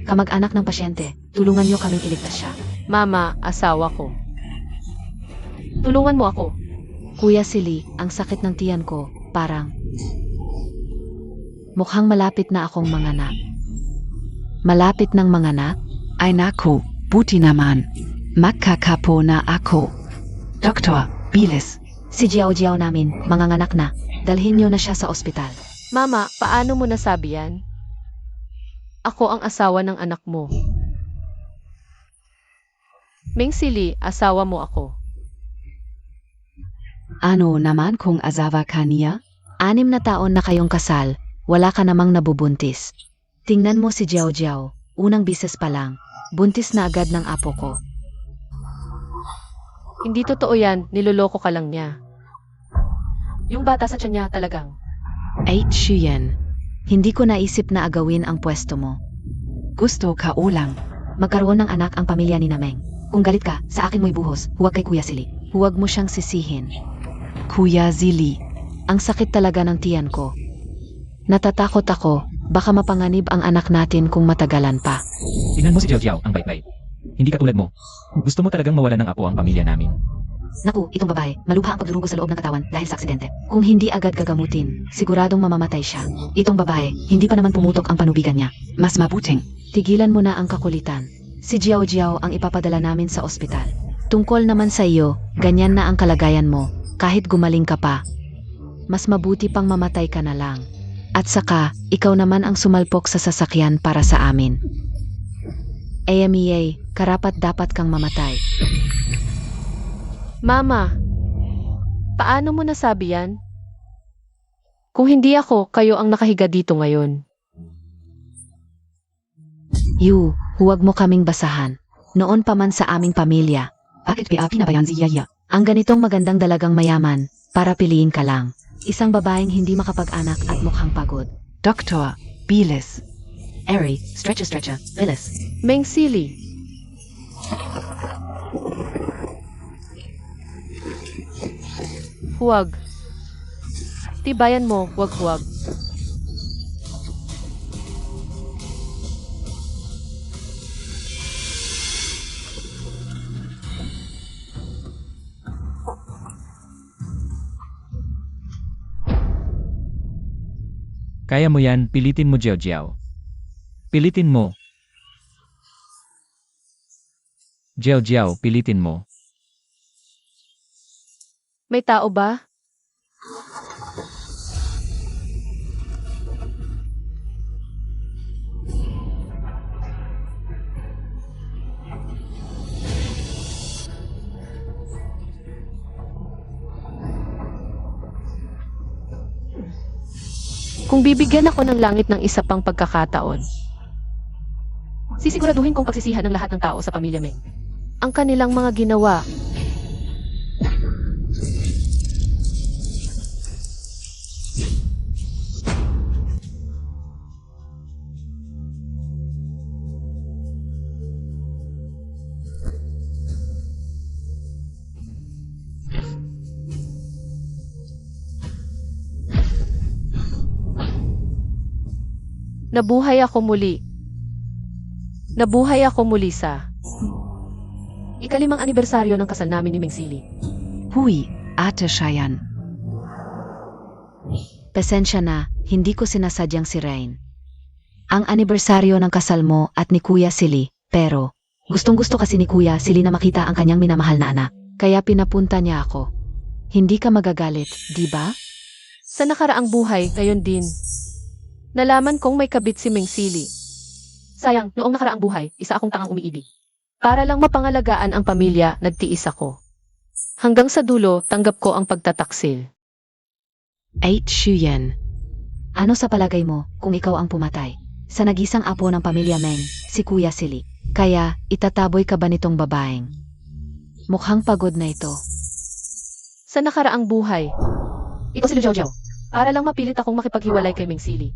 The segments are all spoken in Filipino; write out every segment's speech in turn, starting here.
kamag-anak ng pasyente. Tulungan niyo kaming iligtas siya. Mama, asawa ko. Tulungan mo ako. Kuya Silly, ang sakit ng tiyan ko, parang mukhang malapit na akong manganak. Malapit ng manganak? Ay naku, buti naman. Magkakapo na ako. Doktor, bilis. Si Jiao Jiao namin, manganganak na. Dalhin niyo na siya sa ospital. Mama, paano mo nasabi yan? Ako ang asawa ng anak mo. Meng Sili, asawa mo ako. Ano naman kung asawa ka niya? 6 na taon na kayong kasal, wala ka namang nabubuntis. Tingnan mo si Jiao Jiao, unang bises pa lang, buntis na agad ng apo ko. Hindi totoo yan, niloloko ka lang niya. Yung bata sa tiyan niya talagang. Ay, Chuyen. Hindi ko naisip na agawin ang pwesto mo. Gusto ka ulang. Magkaroon ng anak ang pamilya ni Nameng. Kung galit ka, sa akin mo'y buhos, huwag kay Kuya Silly. Huwag mo siyang sisihin. Kuya Zili. Ang sakit talaga ng tiyan ko. Natatakot ako, baka mapanganib ang anak natin kung matagalan pa. Tingnan mo si Jiao Jiao, ang bait-bait. Hindi katulad mo. Gusto mo talagang mawala ng apo ang pamilya namin. Naku, itong babae, malubha ang pagdurugo sa loob ng katawan dahil sa aksidente. Kung hindi agad gagamutin, siguradong mamamatay siya. Itong babae, hindi pa naman pumutok ang panubigan niya. Mas mabuting. Tigilan mo na ang kakulitan. Si Jiao Jiao ang ipapadala namin sa ospital. Tungkol naman sa iyo, ganyan na ang kalagayan mo, kahit gumaling ka pa. Mas mabuti pang mamatay ka na lang. At saka, ikaw naman ang sumalpok sa sasakyan para sa amin. AMEA, karapat dapat kang mamatay. Mama, paano mo nasabi yan? Kung hindi ako, kayo ang nakahiga dito ngayon. Yu, huwag mo kaming basahan. Noon pa man sa aming pamilya. Bakit pinabayan si Yaya? Ang ganitong magandang dalagang mayaman, para piliin ka lang. Isang babaeng hindi makapag-anak at mukhang pagod. Doktor, bilis. Eri, stretcher, bilis. Meng Sili. Huwag. Tibayan mo, huwag. Kaya mo yan, pilitin mo Jiao Jiao. Pilitin mo. Jiao Jiao, pilitin mo. May tao ba? Kung bibigyan ako ng langit ng isa pang pagkakataon, sisiguraduhin kong pagsisihan ng lahat ng tao sa pamilya Meng. Ang kanilang mga ginawa. Nabuhay ako muli. Nabuhay ako muli sa ika-5 anibersaryo ng kasal namin ni Meng Sili. Hui, Ate Shayan. Pasensya na, hindi ko sinasadyang si Rain. Ang anibersaryo ng kasal mo at ni Kuya Silly, pero gustong-gusto kasi ni Kuya Silly na makita ang kanyang minamahal na anak, kaya pinapunta niya ako. Hindi ka magagalit, di ba? Sa nakaraang buhay, ngayon din. Nalaman kong may kabit si Meng Sili. Sayang, noong nakaraang buhay, isa akong tangang umiibig. Para lang mapangalagaan ang pamilya, nagtiis ako. Hanggang sa dulo, tanggap ko ang pagtataksil. 8 Chuyen. Ano sa palagay mo kung ikaw ang pumatay? Sa nagisang apo ng pamilya Meng, si Kuya Silly. Kaya, itataboy ka ba nitong babaeng? Mukhang pagod na ito. Sa nakaraang buhay, ito si Jiao Jiao. Para lang mapilit akong makipaghiwalay kay Meng Sili.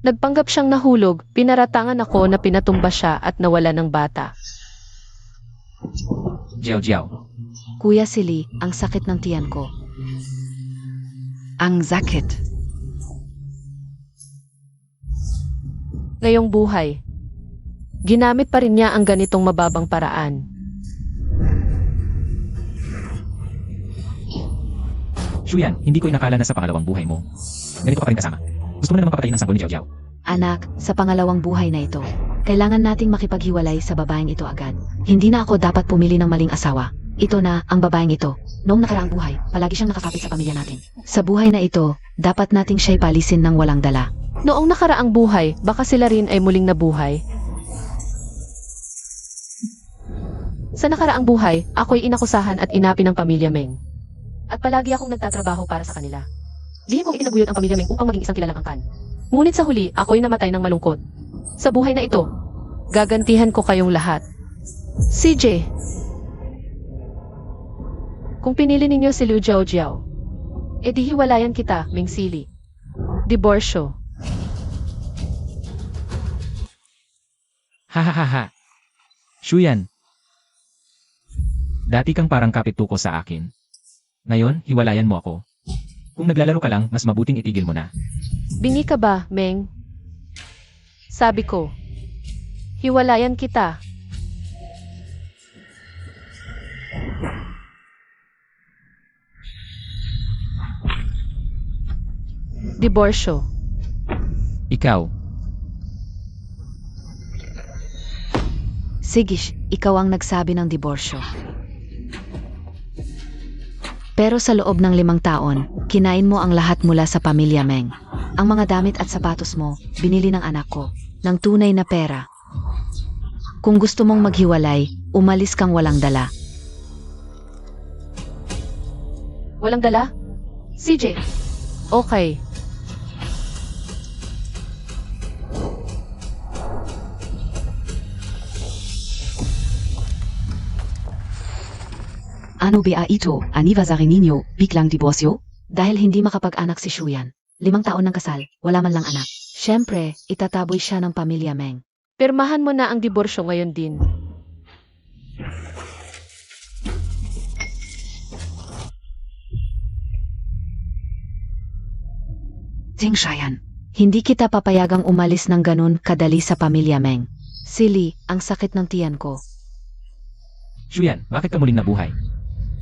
Nagpanggap siyang nahulog, pinaratangan ako na pinatumba siya at nawala ng bata. Jiao Jiao. Kuya Silly, ang sakit ng tiyan ko. Ang sakit. Ngayong buhay, ginamit pa rin niya ang ganitong mababang paraan. Shuyan, hindi ko inakala na sa pangalawang buhay mo. Ganito ka pa rin kasama. Gusto mo na namang papatayin ang sanggol ni Jiao Jiao. Anak, sa pangalawang buhay na ito, kailangan nating makipaghiwalay sa babaeng ito agad. Hindi na ako dapat pumili ng maling asawa. Ito na ang babaeng ito. Noong nakaraang buhay, palagi siyang nakakapit sa pamilya natin. Sa buhay na ito, dapat nating siya'y palisin ng walang dala. Noong nakaraang buhay, baka sila rin ay muling nabuhay. Sa nakaraang buhay, ako'y inakusahan at inapi ng pamilya Meng. At palagi akong nagtatrabaho para sa kanila. Lihim kong itinaguyod ang pamilya Meng upang maging isang kilalang angkan. Ngunit sa huli, ako'y namatay ng malungkot. Sa buhay na ito, gagantihan ko kayong lahat. CJ, kung pinili ninyo si Liu Jiao Jiao, edi hiwalayan kita, Meng Sili. Diborsyo. Hahaha. Shuyan. Dati kang parang kapituko sa akin. Ngayon, hiwalayan mo ako. Kung naglalaro ka lang, mas mabuting itigil mo na. Bingi ka ba, Meng? Sabi ko, hiwalayan kita. Diborsyo. Ikaw, Sigish, ikaw ang nagsabi ng diborsyo. Pero sa loob ng 5 taon, kinain mo ang lahat mula sa pamilya Meng. Ang mga damit at sapatos mo, binili ng anak ko, ng tunay na pera. Kung gusto mong maghiwalay, umalis kang walang dala. Walang dala? CJ. Okay. Ano ba ito, anniversary ninyo, biglang diborsyo? Dahil hindi makapag-anak si Shuyan. 5 taon ng kasal, wala man lang anak. Siyempre, itataboy siya ng pamilya Meng. Pirmahan mo na ang diborsyo ngayon din. Ting Shayan. Hindi kita papayagang umalis ng ganun kadali sa pamilya Meng. Sili, ang sakit ng tiyan ko. Shuyan, bakit ka muling nabuhay?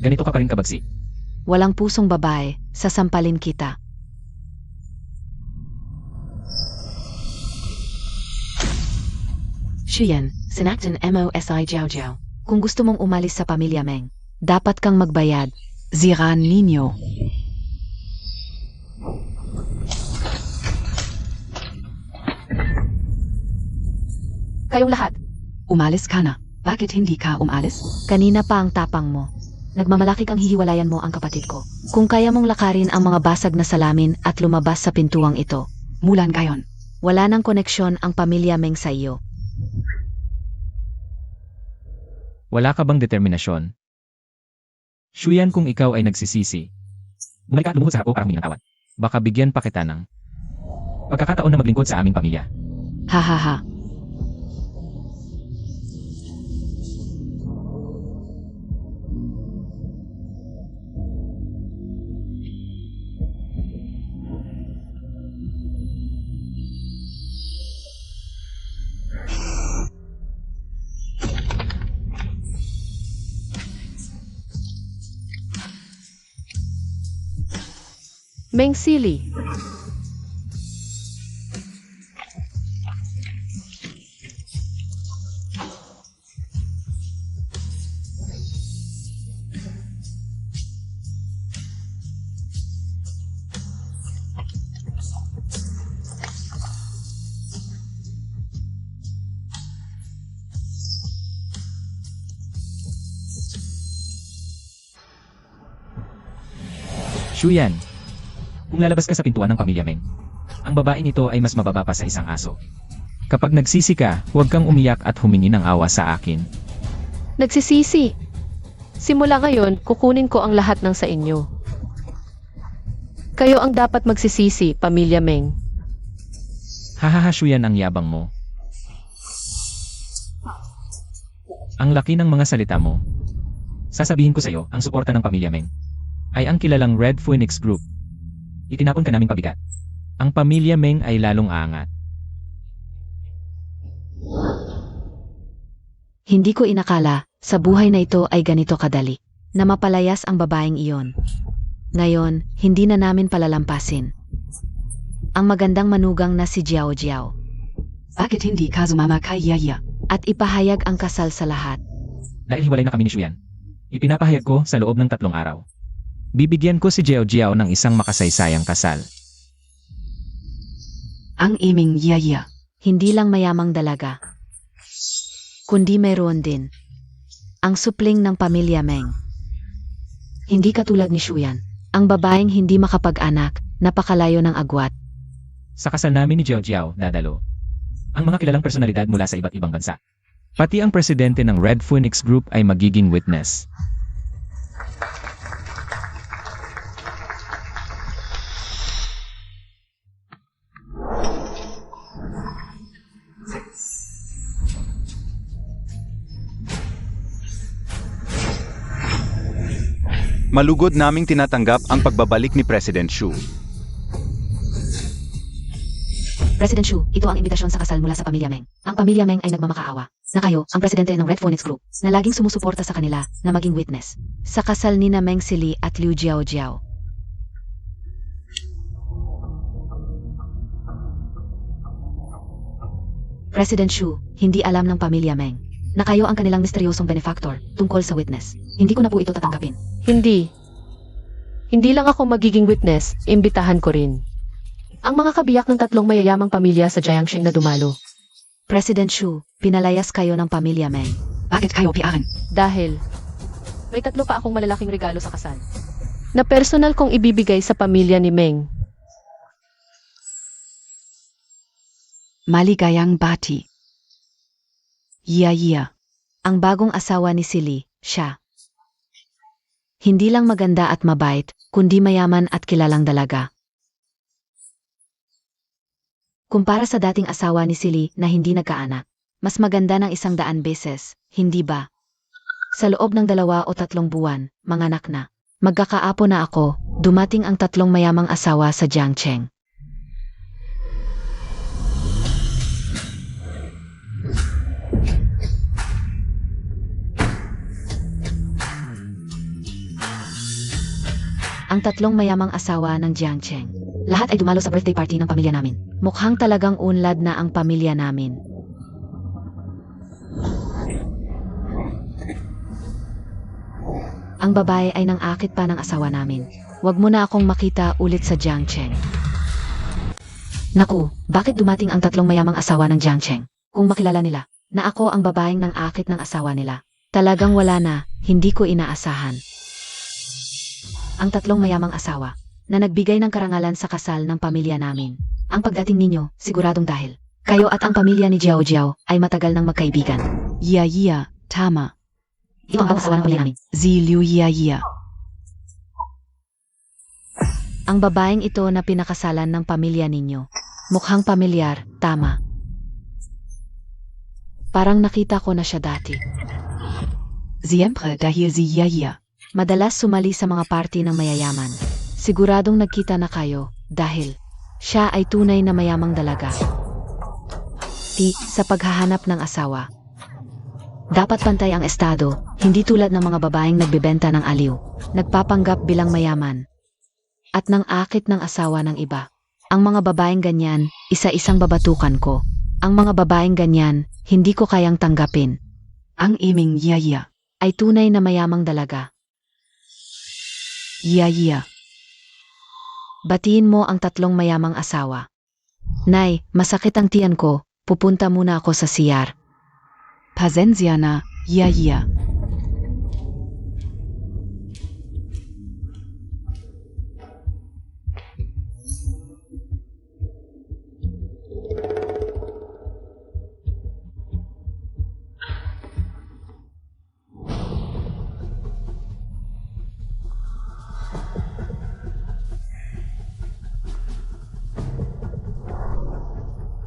Ganito ka pa rin kabagsik. Walang pusong babae, sasampalin kita. Shuyan, sinaktan MOSI Jiao Jiao. Kung gusto mong umalis sa pamilya Meng, dapat kang magbayad. Ziran ninyo. Kayong lahat. Umalis ka na. Bakit hindi ka umalis? Kanina pa ang tapang mo. Nagmamalaki kang hihiwalayan mo ang kapatid ko. Kung kaya mong lakarin ang mga basag na salamin at lumabas sa pintuang ito, Mulan gayon. wala nang koneksyon ang pamilya Meng sa iyo. Wala ka bang determinasyon? Shuyan, kung ikaw ay nagsisisi, bumalik ka at lumuhod sa hako para humingi ng tawad. Baka bigyan pa kita ng pagkakataon na maglingkod sa aming pamilya. Hahaha. Meng Sili. Shuyan, kung lalabas ka sa pintuan ng pamilya Meng, ang babaeng ito ay mas mababa pa sa isang aso. Kapag nagsisi ka, huwag kang umiyak at humingi ng awa sa akin. Nagsisisi. Simula ngayon, kukunin ko ang lahat ng sa inyo. Kayo ang dapat magsisisi, pamilya Meng. Hahaha, Shuyan, ang yabang mo. Ang laki ng mga salita mo. Sasabihin ko sa iyo, ang suporta ng pamilya Meng ay ang kilalang Red Phoenix Group. Itinapon ka naming pabigat. Ang pamilya Meng ay lalong aangat. Hindi ko inakala, sa buhay na ito ay ganito kadali, na mapalayas ang babaeng iyon. Ngayon, hindi na namin palalampasin. Ang magandang manugang na si Jiao Jiao. Bakit hindi ka sumama kay Yaya? At ipahayag ang kasal sa lahat. Dahil hiwalay na kami ni Shuyan. Ipinapahayag ko sa loob ng 3 araw. Bibigyan ko si Jiao Jiao ng isang makasaysayang kasal. Ang iming Yaya. Hindi lang mayamang dalaga, kundi mayroon din ang supling ng pamilya Meng. Hindi katulad ni Shuyan, ang babaeng hindi makapag-anak, napakalayo ng agwat. Sa kasal namin ni Jiao Jiao, dadalo ang mga kilalang personalidad mula sa iba't ibang bansa. Pati ang presidente ng Red Phoenix Group ay magiging witness. Malugod naming tinatanggap ang pagbabalik ni President Xu. President Xu, ito ang imbitasyon sa kasal mula sa pamilya Meng. Ang pamilya Meng ay nagmamakaawa na kayo, ang presidente ng Red Phoenix Group, na laging sumusuporta sa kanila na maging witness sa kasal ni na Meng Sili at Liu Jiao Jiao. President Xu, hindi alam ng pamilya Meng na kayo ang kanilang misteryosong benefactor tungkol sa witness. Hindi ko na po ito tatanggapin. Hindi. Hindi lang ako magiging witness, imbitahan ko rin ang mga kabiyak ng 3 mayayamang pamilya sa Jiangxing na dumalo. President Xu, pinalayas kayo ng pamilya Meng. Bakit kayo piyahan? Dahil may 3 pa akong malalaking regalo sa kasal na personal kong ibibigay sa pamilya ni Meng. Maligayang bati. Yaya. Ang bagong asawa ni Sili, siya. Hindi lang maganda at mabait, kundi mayaman at kilalang dalaga. Kumpara sa dating asawa ni Sili na hindi nagkaanak, mas maganda ng 100 beses, hindi ba? Sa loob ng 2 o 3 buwan, manganak na. Magkakaapo na ako, dumating ang 3 mayamang asawa sa Jiangcheng. Ang 3 mayamang asawa ng Jiangcheng. Lahat ay dumalo sa birthday party ng pamilya namin. Mukhang talagang unlad na ang pamilya namin. Ang babae ay nang-akit pa ng asawa namin. Huwag mo na akong makita ulit sa Jiangcheng. Naku, bakit dumating ang 3 mayamang asawa ng Jiangcheng? Kung makilala nila na ako ang babaeng nang-akit ng asawa nila. Talagang wala na, hindi ko inaasahan. Ang 3 mayamang asawa na nagbigay ng karangalan sa kasal ng pamilya namin. Ang pagdating ninyo, siguradong dahil kayo at ang pamilya ni Jiao Jiao ay matagal ng magkaibigan. Yaya, tama. Ito ang bagong asawa ng pamilya namin. Ziliu Yaya. Ang babaeng ito na pinakasalan ng pamilya ninyo. Mukhang pamilyar, tama. Parang nakita ko na siya dati. Siempre dahil si Yaya. Madalas sumali sa mga party ng mayayaman. Siguradong nagkita na kayo dahil siya ay tunay na mayamang dalaga. Sa paghahanap ng asawa. Dapat pantay ang estado, hindi tulad ng mga babaeng nagbebenta ng aliw, nagpapanggap bilang mayaman, at nang akit ng asawa ng iba. Ang mga babaeng ganyan, isa-isang babatukan ko. Ang mga babaeng ganyan, hindi ko kayang tanggapin. Ang iming Yaya. Ay tunay na mayamang dalaga. Yaya. Batiin mo ang 3 mayamang asawa. Nay, masakit ang tiyan ko, pupunta muna ako sa CR. Pasensya na, Yaya.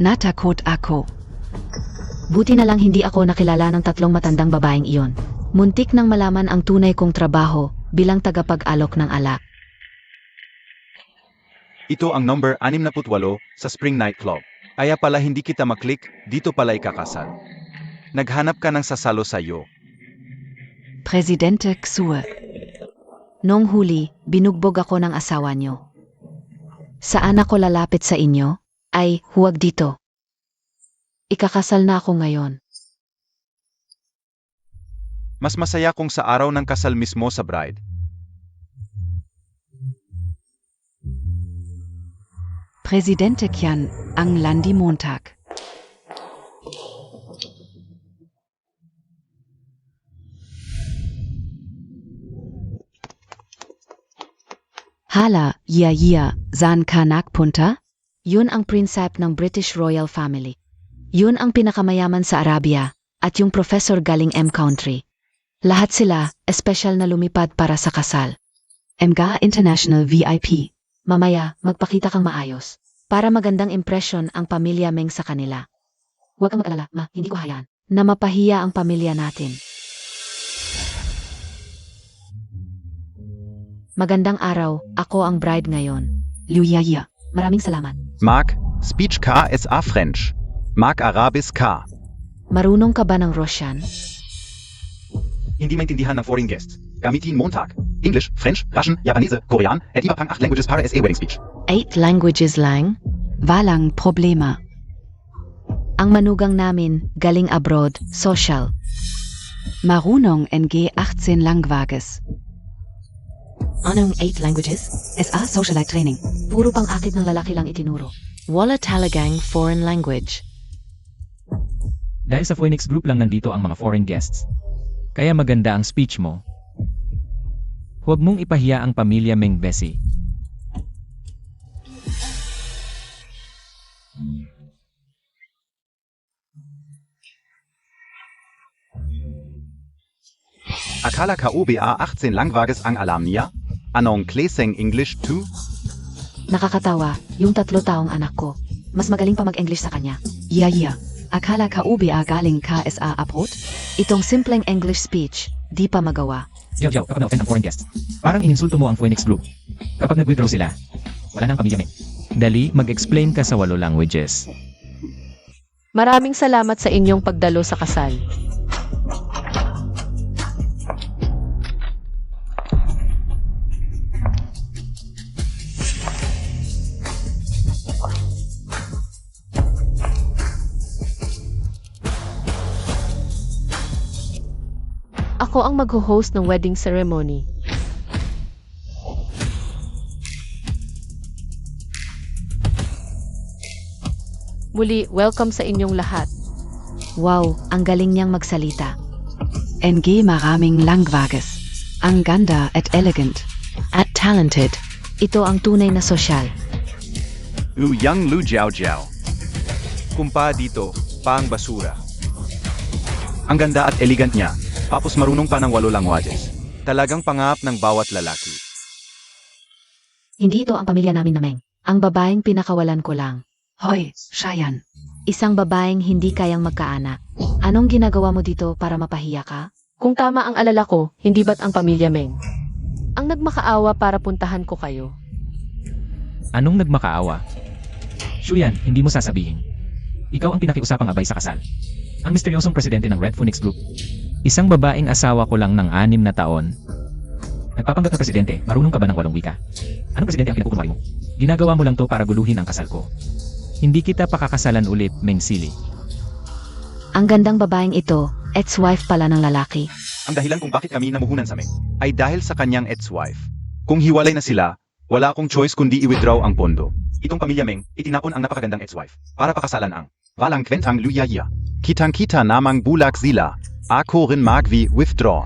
Natakot ako. Buti na lang hindi ako nakilala ng 3 matandang babaeng iyon. Muntik nang malaman ang tunay kong trabaho bilang tagapag-alok ng alak. Ito ang number 68 sa Spring Night Club. Kaya pala hindi kita maklik, dito pala ikakasal. Naghanap ka ng sasalo sa'yo. Presidente Xue. Noong huli, binugbog ako ng asawa nyo. Saan ako lalapit sa inyo? Ay, huwag dito. Ikakasal na ako ngayon. Mas masaya kung sa araw ng kasal mismo sa bride. Presidente Qian ang Landi Montag. Hala, iya, saan ka nagpunta? Yun ang prinsip ng British Royal Family. Yun ang pinakamayaman sa Arabia, at yung professor galing M-Country. Lahat sila, espesyal na lumipad para sa kasal. Mga International VIP. Mamaya, magpakita kang maayos. Para magandang impression ang pamilya Meng sa kanila. Huwag kang mag-alala, ma, hindi ko hayaan na mapahiya ang pamilya natin. Magandang araw, ako ang bride ngayon. Liu Yaya. Maraming salamat. Mark, speech KSA French. Mark Arabis K. Marunong ka ba ng Russian? Hindi maintindihan ng foreign guests. Gamitin Montag. English, French, Russian, Japanese, Korean, et iba pang 8 languages para SA wedding speech. 8 languages lang? Walang problema. Ang manugang namin, galing abroad, social. Marunong NG 18 langwages. Anong 8 languages? SA Socialite Training. Puro pang akit ng lalaki lang itinuro. Wala talagang foreign language. Dahil sa Phoenix Group lang nandito ang mga foreign guests. Kaya maganda ang speech mo. Huwag mong ipahiya ang pamilya Meng Besi. Akala ka UBA 18 langwages ang alam niya? Anong klaseng English 2? Nakakatawa, yung 3 taong anak ko. Mas magaling pa mag-English sa kanya. Yaya. Akala ka UBA galing KSA abroad? Itong simpleng English speech, di pa magawa. Jiao, kapag na-offend ang foreign guests, parang ininsulto mo ang Phoenix Group. Kapag nag-withdraw sila, wala nang pamilya Meng. Dali, mag-explain ka sa 8 languages. Maraming salamat sa inyong pagdalo sa kasal. Ako ang mag-host ng wedding ceremony. Muli, welcome sa inyong lahat. Wow, ang galing niyang magsalita. NG maraming langwages. Ang ganda at elegant. At talented. Ito ang tunay na sosyal. Yang Lu Jiao Jiao. Kumpa dito, pang basura. Ang ganda at elegant niya, tapos marunong pa ng 8 languages. Talagang pangap ng bawat lalaki. Hindi ito ang pamilya namin na Meng. Ang babaeng pinakawalan ko lang. Hoy, Shayan. Isang babaeng hindi kayang magkaanak. Anong ginagawa mo dito para mapahiya ka? Kung tama ang alala ko, hindi ba't ang pamilya Meng? Ang nagmakaawa para puntahan ko kayo. Anong nagmakaawa? Shuyan, hindi mo sasabihin. Ikaw ang pinakiusapang abay sa kasal. Ang misteryosong presidente ng Red Phoenix Group. Isang babaeng asawa ko lang ng 6 na taon. Nagpapanggap na presidente, marunong ka ba ng 8 wika? Anong presidente ang pinagkukunwari mo? Ginagawa mo lang to para guluhin ang kasal ko. Hindi kita pakakasalan ulit, Meng Sili. Ang gandang babaeng ito, ex-wife pala ng lalaki. Ang dahilan kung bakit kami namuhunan sa Meng ay dahil sa kanyang ex-wife. Kung hiwalay na sila, wala akong choice kundi i-withdraw ang pondo. Itong pamilya Meng, itinapon ang napakagandang ex-wife para pakasalan ang walang kwentang luyaya. Kitang-kita namang bulak sila. Ako rin mag-withdraw.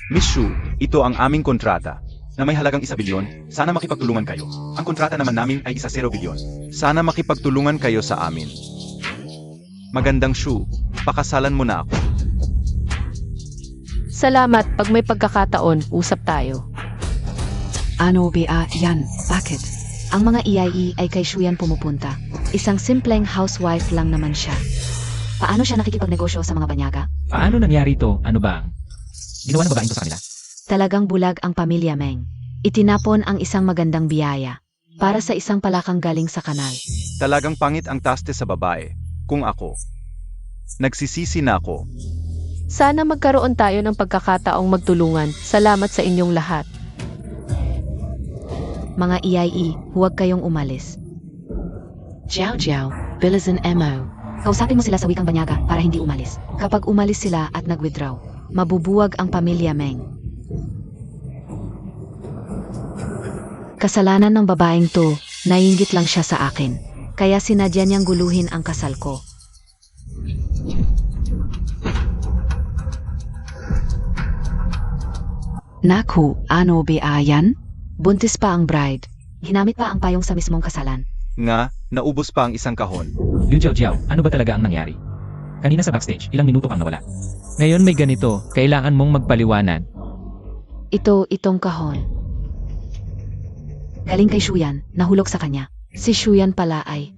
Miss Shu, ito ang aming kontrata na may halagang 1 bilyon. Sana makipagtulungan kayo. Ang kontrata naman namin ay 0 bilyon. Sana makipagtulungan kayo sa amin. Magandang Shu, pakasalan mo na ako. Salamat, pag may pagkakataon, usap tayo. Ano ba yan? Bakit? Ang mga EIE ay kay Shuyan pumupunta. Isang simpleng housewife lang naman siya. Paano siya nakikipagnegosyo sa mga banyaga? Paano nangyari to? Ano ba ang ginawa ng babaeng to sa kanila? Talagang bulag ang pamilya Meng. Itinapon ang isang magandang biyaya para sa isang palakang galing sa kanal. Talagang pangit ang taste sa babae. kung ako. Nagsisisi na ako. Sana magkaroon tayo ng pagkakataong magtulungan. Salamat sa inyong lahat. Mga EIE, huwag kayong umalis. Jiao Jiao, Bilizan Mo. Kausapin mo sila sa wikang banyaga para hindi umalis. Kapag umalis sila at nag-withdraw, mabubuwag ang pamilya Meng. Kasalanan ng babaeng to, naiinggit lang siya sa akin. Kaya sinadya niyang guluhin ang kasal ko. Naku, ano ba yan? Buntis pa ang bride. Ginamit pa ang payong sa mismong kasalan. Nga, naubos pa ang isang kahon. Liu Jiao, ano ba talaga ang nangyari? Kanina sa backstage, ilang minuto kang nawala. Ngayon may ganito, kailangan mong magpaliwanag. Itong kahon. Galing kay Shuyan, nahulog sa kanya. Si Shuyan pala ay...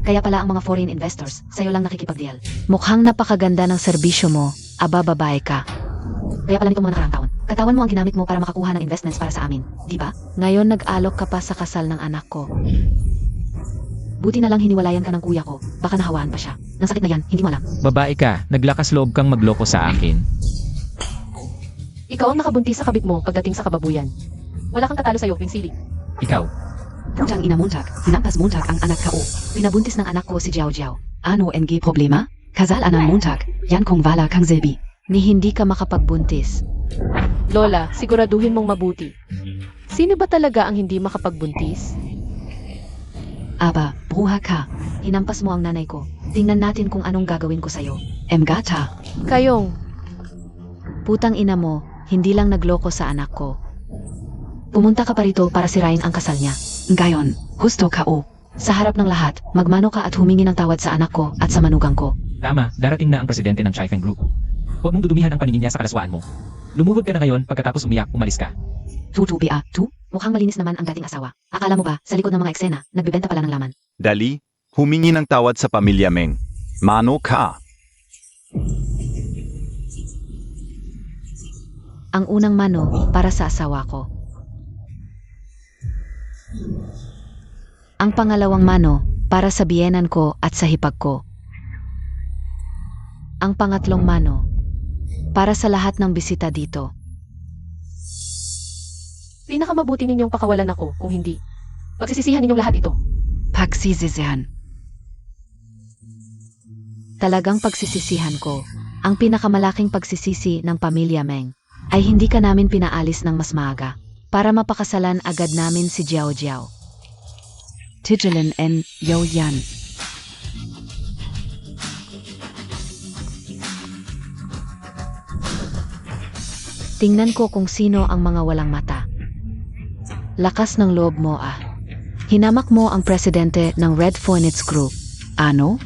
Kaya pala ang mga foreign investors, sa'yo lang nakikipag-deal. Mukhang napakaganda ng serbisyo mo, aba babae ka. Kaya pala nitong mga nakarang taon, katawan mo ang ginamit mo para makakuha ng investments para sa amin, di ba? Ngayon nag-alok ka pa sa kasal ng anak ko. Buti na lang hiniwalayan ka ng kuya ko, baka nahawaan pa siya. Nang sakit na yan, hindi mo alam. Babae ka, naglakas loob kang magloko sa akin. Ikaw ang nakabuntis sa kabit mo pagdating sa kababuyan. Wala kang katalo sa'yo, Pinsili. Ikaw, Putang ina Montag, hinampas Montag ang anak ko. Pinabuntis ng anak ko si Jiao Jiao. Ano NG problema? Kasal anang Montag, yan kung wala kang zebi. Ni hindi ka makapagbuntis. Lola, siguraduhin mong mabuti. Sino ba talaga ang hindi makapagbuntis? Aba, bruha ka. Hinampas mo ang nanay ko. Tingnan natin kung anong gagawin ko sa'yo. Gata. Kayong, Putang ina mo, hindi lang nagloko sa anak ko. Pumunta ka pa rito para sirain ang kasal niya. Ngayon, gusto ka o. Sa harap ng lahat, magmano ka at humingi ng tawad sa anak ko at sa manugang ko. tama, darating na ang presidente ng Chai Feng Group. Huwag mong dudumihan ang paningin niya sa kalaswaan mo. Lumuhod ka na ngayon, pagkatapos umiyak, umalis ka. Tutu ba, tu? Mukhang malinis naman ang dating asawa. Akala mo ba, sa likod ng mga eksena, nagbebenta pala ng laman? Dali, humingi ng tawad sa pamilya Meng. Mano ka. Ang unang mano para sa asawa ko. Ang pangalawang mano para sa biyenan ko at sa hipag ko. Ang pangatlong mano para sa lahat ng bisita dito. pinakamabuti ninyong pakawalan ako kung hindi. Pagsisisihan ninyong lahat ito. Pagsisisihan. Talagang pagsisisihan ko. Ang pinakamalaking pagsisisi ng pamilya Meng ay hindi ka namin pinaalis ng mas maaga para mapakasalan agad namin si Jiao Jiao. Tigelin N. Yo Yan. Tingnan ko kung sino ang mga walang mata. Lakas ng loob mo ah. Hinamak mo ang presidente ng Red Phoenix Group. Ano?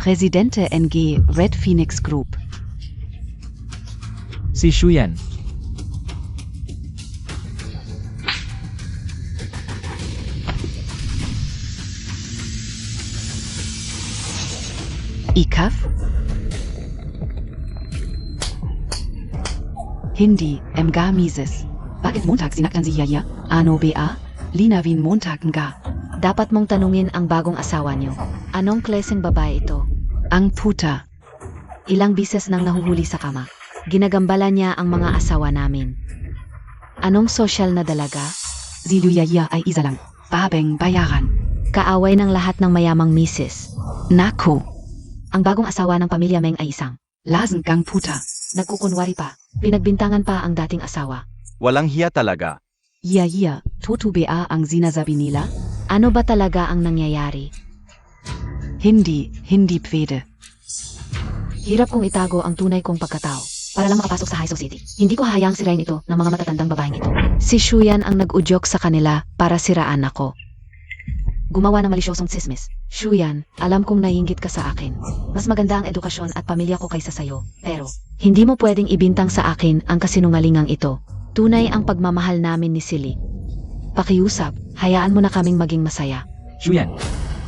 Presidente NG Red Phoenix Group. Si Shuyan. Ikaf? Hindi, Mga Mises. Bakit Montag sinaktan si Yaya? Ano ba? Linawin Montag nga. Dapat mong tanungin ang bagong asawa niyo. Anong klaseng babae ito? Ang puta. Ilang bises nang nahuhuli sa kama. Ginagambala niya ang mga asawa namin. Anong sosyal na dalaga? Si Yaya ay isa lang. Babeng bayaran. Kaaway ng lahat ng mayamang misis. Nako. Ang bagong asawa ng pamilya Meng ay isang. Lasen kang puta. Nagkukunwari pa. Pinagbintangan pa ang dating asawa. Walang hiya talaga. Yaya, tutu ba ang sinasabi nila? Ano ba talaga ang nangyayari? Hindi pwede. Hirap kong itago ang tunay kong pagkatao para lang makapasok sa high society. Hindi ko hahayaang sirain ito ng mga matatandang babaeng ito. Si Shuyan ang nag-udyok sa kanila para siraan ako. Gumawa ng malisyosong tsismis. Shuyan, alam kong naiinggit ka sa akin. Mas maganda ang edukasyon at pamilya ko kaysa sayo. Pero, hindi mo pwedeng ibintang sa akin ang kasinungalingang ito. Tunay ang pagmamahal namin ni Silly. Pakiusap, hayaan mo na kaming maging masaya. Shuyan,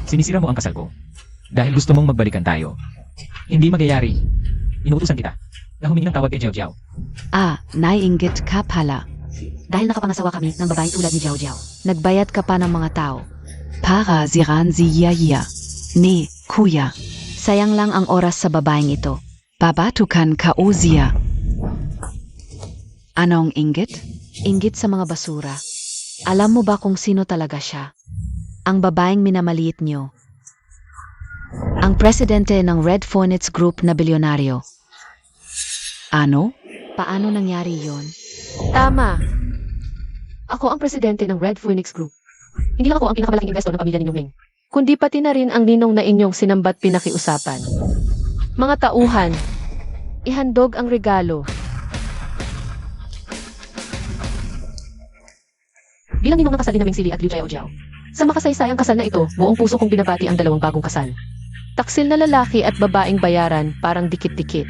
sinisira mo ang kasal ko. Dahil gusto mong magbalikan tayo. Hindi magyayari. Inuutusan kita na humingi ng tawad kay Jiao Jiao. Naiinggit ka pala. Dahil nakapangasawa kami ng babaeng tulad ni Jiao Jiao. Nagbayad ka pa ng mga tao. Para siraan si Yaya. ni kuya. Sayang lang ang oras sa babaeng ito. Babatukan ka Ozia. Anong inggit? Inggit sa mga basura. Alam mo ba kung sino talaga siya? Ang babaeng minamaliit nyo. Ang presidente ng Red Phoenix Group na bilyonaryo. Ano? Paano nangyari yon? Tama. Ako ang presidente ng Red Phoenix Group. Hindi lang ako ang pinakamalaking investor ng pamilya ninyong Meng, kundi pati na rin ang ninong na inyong sinambat pinakiusapan. Mga tauhan, ihandog ang regalo. Bilang ninong nakasal ni na Meng Sili at Liu Jiao. Sa makasaysayang kasal na ito, buong puso kong binabati ang dalawang bagong kasal. Taksil na lalaki at babaeng bayaran parang dikit-dikit.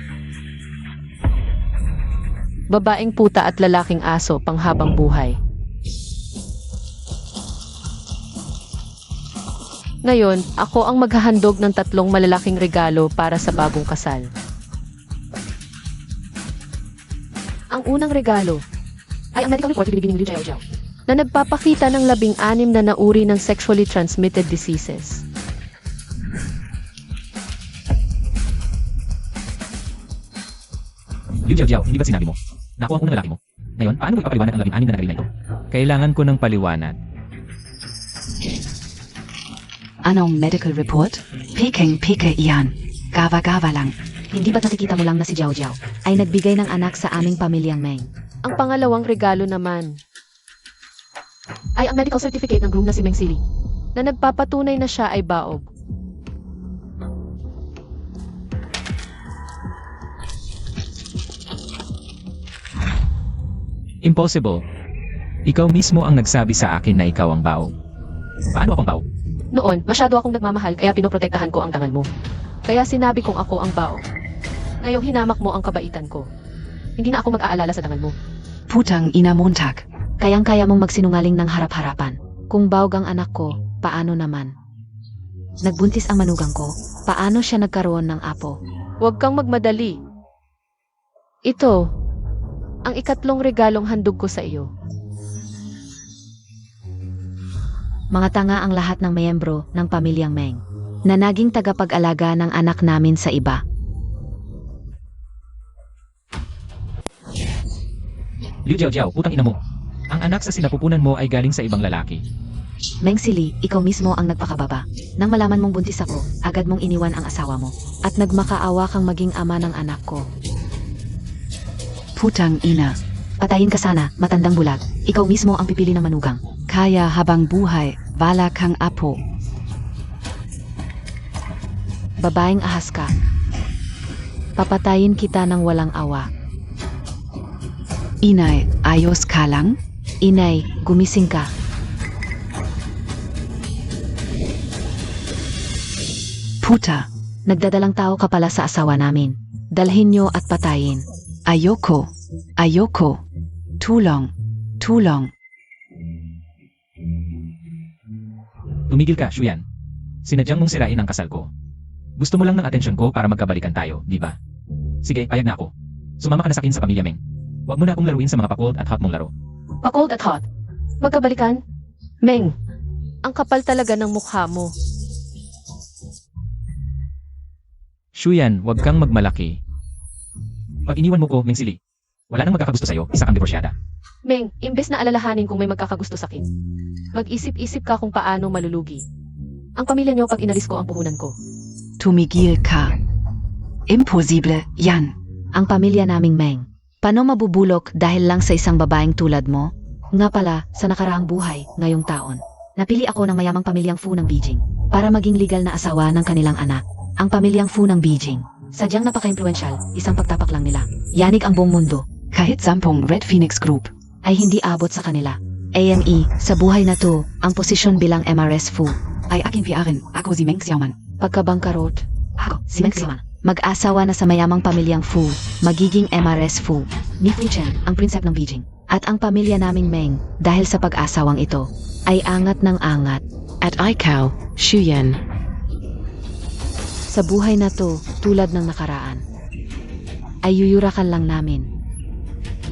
Babaeng puta at lalaking aso panghabang buhay. Ngayon, ako ang maghahandog ng 3 malalaking regalo para sa bagong kasal. Ang unang regalo ay ang medical report ibinigay ni Liu Jiao na nagpapakita ng 16 na nauri ng sexually transmitted diseases. Liu Jiao, hindi ba sinabi mo? Nakuha ang unang lalaki mo. Ngayon, paano mo ipapaliwanag ang 16 na nagali na ito? Kailangan ko ng paliwanag. Anong medical report? Peking iyan. Gawa lang. Hindi ba't nakikita mo lang na si Jiao Jiao ay nagbigay ng anak sa aming pamilyang Meng? Ang pangalawang regalo naman ay ang medical certificate ng groom na si Meng Sili na nagpapatunay na siya ay baog. Impossible. Ikaw mismo ang nagsabi sa akin na ikaw ang baog. Paano akong baog? Noon, masyado akong nagmamahal kaya pinoprotektahan ko ang tangan mo. Kaya sinabi kong ako ang baog. Ngayong hinamak mo ang kabaitan ko. Hindi na ako mag-aalala sa tangan mo. Putang ina Montag. Kayang-kaya mong magsinungaling ng harap-harapan. Kung baog ang anak ko, paano naman? Nagbuntis ang manugang ko, paano siya nagkaroon ng apo? Huwag kang magmadali. Ito, ang ikatlong regalong handog ko sa iyo. Mga tanga ang lahat ng miyembro ng pamilyang Meng na naging tagapag-alaga ng anak namin sa iba. Liu Jiao, putang ina mo. Ang anak sa sinapupunan mo ay galing sa ibang lalaki. Meng Sili, ikaw mismo ang nagpakababa. Nang malaman mong buntis ako, agad mong iniwan ang asawa mo. At nagmakaawa kang maging ama ng anak ko. Putang ina. Patayin ka sana, matandang bulag. Ikaw mismo ang pipili ng manugang. Kaya habang buhay, wala kang apo. Babaeng ahas ka. Papatayin kita ng walang awa. Inay, ayos ka lang? Inay, gumising ka. Puta. Nagdadalang tao ka pala sa asawa namin. Dalhin nyo at patayin. Ayoko. Tulong. Tumigil ka, Shuyan. Sinadyang mong sirain ang kasal ko. Gusto mo lang ng atensyon ko para magkabalikan tayo, di ba? Sige, payag na ako. Sumama ka na sa akin sa pamilya Meng. Huwag mo na akong laruin sa mga pa-cold at hot mong laro. Pa-cold at hot. Magkabalikan? Meng, ang kapal talaga ng mukha mo. Shuyan, huwag kang magmalaki. Pag iniwan mo ko, Meng Sili, wala nang magkakagusto sa'yo, isa kang divorsyada. Meng, imbes na alalahanin kung may magkakagusto sa akin, mag-isip-isip ka kung paano malulugi. Ang pamilya niyo pag inalis ko ang puhunan ko. Tumigil ka. Imposible, yan. Ang pamilya naming Meng. Paano mabubulok dahil lang sa isang babaeng tulad mo? Nga pala, sa nakaraang buhay, ngayong taon, napili ako ng mayamang pamilyang Fu ng Beijing para maging legal na asawa ng kanilang anak. Ang pamilyang Fu ng Beijing. Sadyang napaka-influential, isang pagtapak lang nila. Yanig ang buong mundo. Kahit 10 Red Phoenix Group. Ay hindi abot sa kanila. AME, sa buhay na to, ang posisyon bilang MRS Fu. Ay akin piarin, ako si Meng Xiaoman. Pagkabangkarot, Ako, si Meng Xiaoman. Mag-asawa na sa mayamang pamilyang Fu, magiging MRS Fu. Ni Fu Chen, ang prinsep ng Beijing. At ang pamilya naming Meng, dahil sa pag-asawang ito, ay angat ng angat. At ikaw, Shuyan. Sa buhay na to, tulad ng nakaraan, ay yuyurakan lang namin.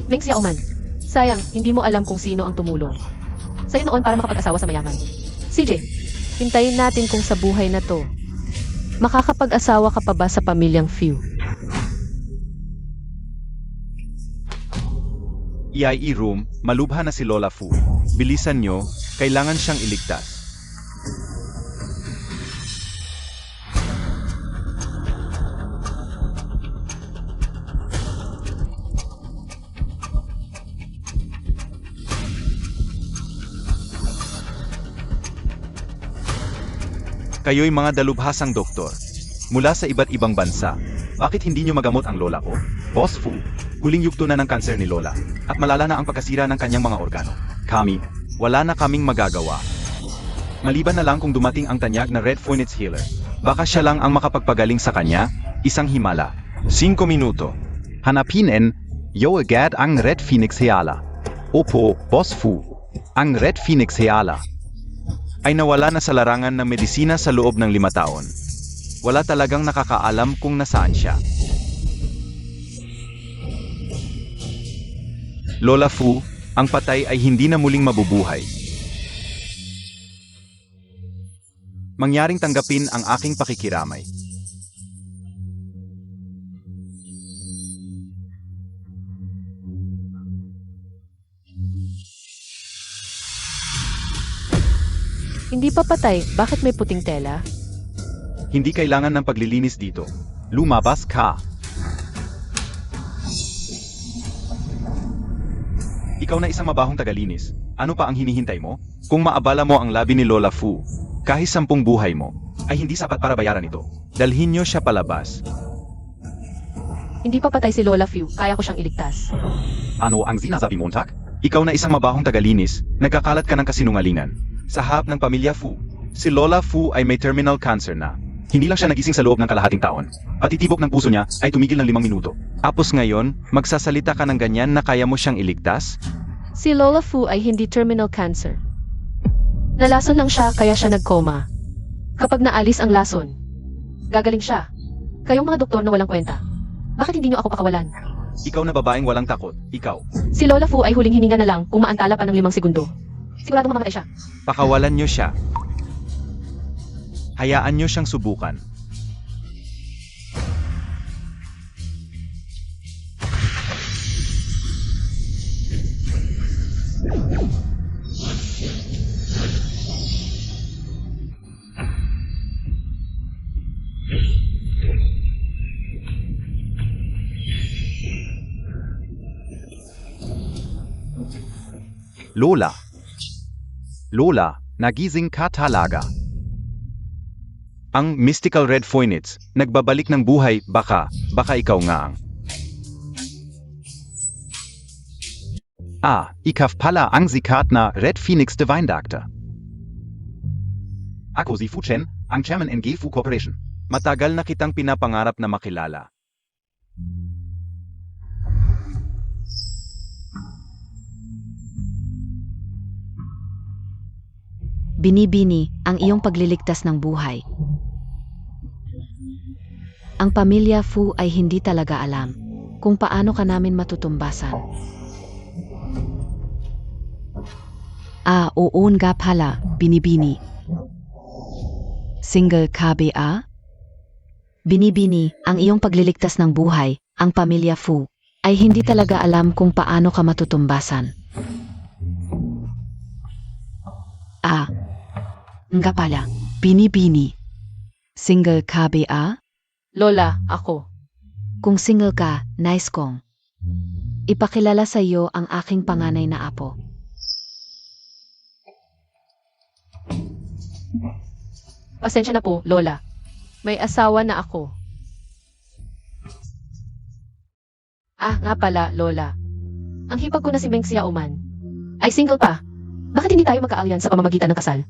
Meng Xiaoman, sayang, hindi mo alam kung sino ang tumulong sa'yo noon para makapag-asawa sa mayaman. CJ, hintayin natin kung sa buhay na to, Makakapag-asawa ka pa ba sa pamilyang Few? EIE room, malubha na si Lola Fu. Bilisan nyo, kailangan siyang iligtas. Kayo'y mga dalubhasang doktor. Mula sa iba't ibang bansa. Bakit hindi nyo magamot ang lola ko? Boss Fu, huling yugto na ng kanser ni Lola. At malala na ang pagkasira ng kanyang mga organo. Kami, wala na kaming magagawa. Maliban na lang kung dumating ang tanyag na Red Phoenix Healer. Baka siya lang ang makapagpagaling sa kanya, isang himala. 5 minuto. Hanapin yo agad ang Red Phoenix Heala. Opo, Boss Fu. Ang Red Phoenix Heala ay nawala na sa larangan ng medisina sa loob ng 5 taon. Wala talagang nakakaalam kung nasaan siya. Lola Fu, ang patay ay hindi na muling mabubuhay. Mangyaring tanggapin ang aking pakikiramay. Hindi pa patay, bakit may puting tela? Hindi kailangan ng paglilinis dito. Lumabas ka! Ikaw na isang mabahong tagalinis. Ano pa ang hinihintay mo? Kung maabala mo ang labi ni Lola Fu, kahit 10 buhay mo, ay hindi sapat para bayaran ito. Dalhin niyo siya palabas. Hindi pa patay si Lola Few, kaya ko siyang iligtas. Ano ang sinasabi mo, Tak? Ikaw na isang mabahong tagalinis, nagkakalat ka ng kasinungalingan. Sa harap ng pamilya Fu, si Lola Fu ay may terminal cancer na. Hindi lang siya nagising sa loob ng kalahating taon. Patitibok ng puso niya ay tumigil ng 5 minuto. Tapos ngayon, magsasalita ka ng ganyan na kaya mo siyang iligtas? Si Lola Fu ay hindi terminal cancer. Nalason lang siya kaya siya nagkoma. Kapag naalis ang lason, gagaling siya. Kayong mga doktor na walang kwenta. Bakit hindi niyo ako pakawalan? Ikaw na babaeng walang takot, ikaw. Si Lola Fu ay huling hininga na lang kung maantala pa ng 5 segundo. Siguradong mamamatay siya. Pakawalan niyo siya. Hayaan niyo siyang subukan. Lola. Lola, nagising ka talaga. Ang Mystical Red Phoenix, nagbabalik ng buhay, baka ikaw nga ang... ikaw pala ang sikat na Red Phoenix Divine Doctor. Ako si Fu Chen, ang Chairman ng Fu Corporation. Matagal na kitang pinapangarap na makilala. Binibini ang iyong pagliligtas ng buhay. Ang pamilya Fu ay hindi talaga alam kung paano ka namin matutumbasan. Oo nga pala, binibini. Single KBA? Binibini ang iyong pagliligtas ng buhay. Ang pamilya Fu ay hindi talaga alam kung paano ka matutumbasan. Nga pala, binibini. Single KBA? Lola, ako. Kung single ka, nice kong. Ipakilala sa iyo ang aking panganay na apo. Pasensya na po, Lola. May asawa na ako. Nga pala, Lola. Ang hipag ko na si Meng Xiaoman ay single pa. Bakit hindi tayo magka-alyan sa pamamagitan ng kasal?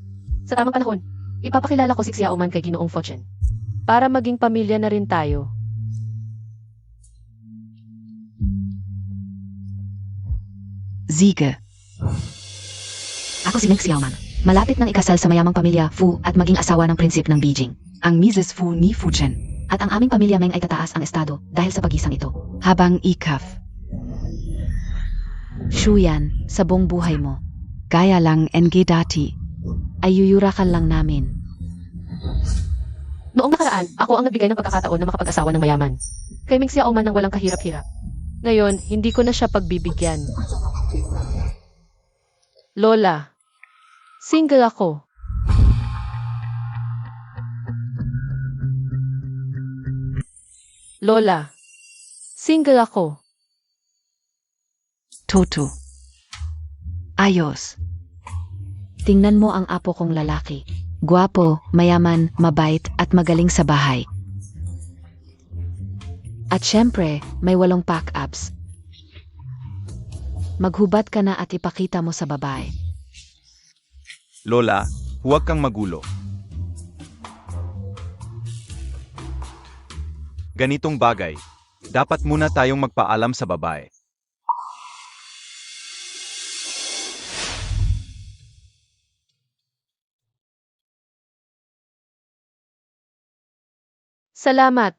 Sa tamang panahon, ipapakilala ko si Xiaoman kay Ginoong Fochen. Para maging pamilya na rin tayo. Siege. Ako si Meng Xiaoman. Malapit nang ikasal sa mayamang pamilya Fu at maging asawa ng prinsip ng Beijing. Ang Mrs. Fu ni Fu Chen. At ang aming pamilya Meng ay tataas ang estado dahil sa pagisang ito. Habang ikaf. Shuyan, sa buong buhay mo, Gaya lang NG dati. ay yuyurakan lang namin. Noong nakaraan, ako ang nagbigay ng pagkakataon na makapag-asawa ng mayaman. Kay Ming Xiaoman nang walang kahirap-hirap. Ngayon, hindi ko na siya pagbibigyan. Lola, single ako. Lola, single ako. Toto. Ayos. Tingnan mo ang apo kong lalaki. Gwapo, mayaman, mabait, at magaling sa bahay. At syempre, may 8 pack-ups. Maghubad ka na at ipakita mo sa babae. Lola, huwag kang magulo. Ganitong bagay, dapat muna tayong magpaalam sa babae. Salamat.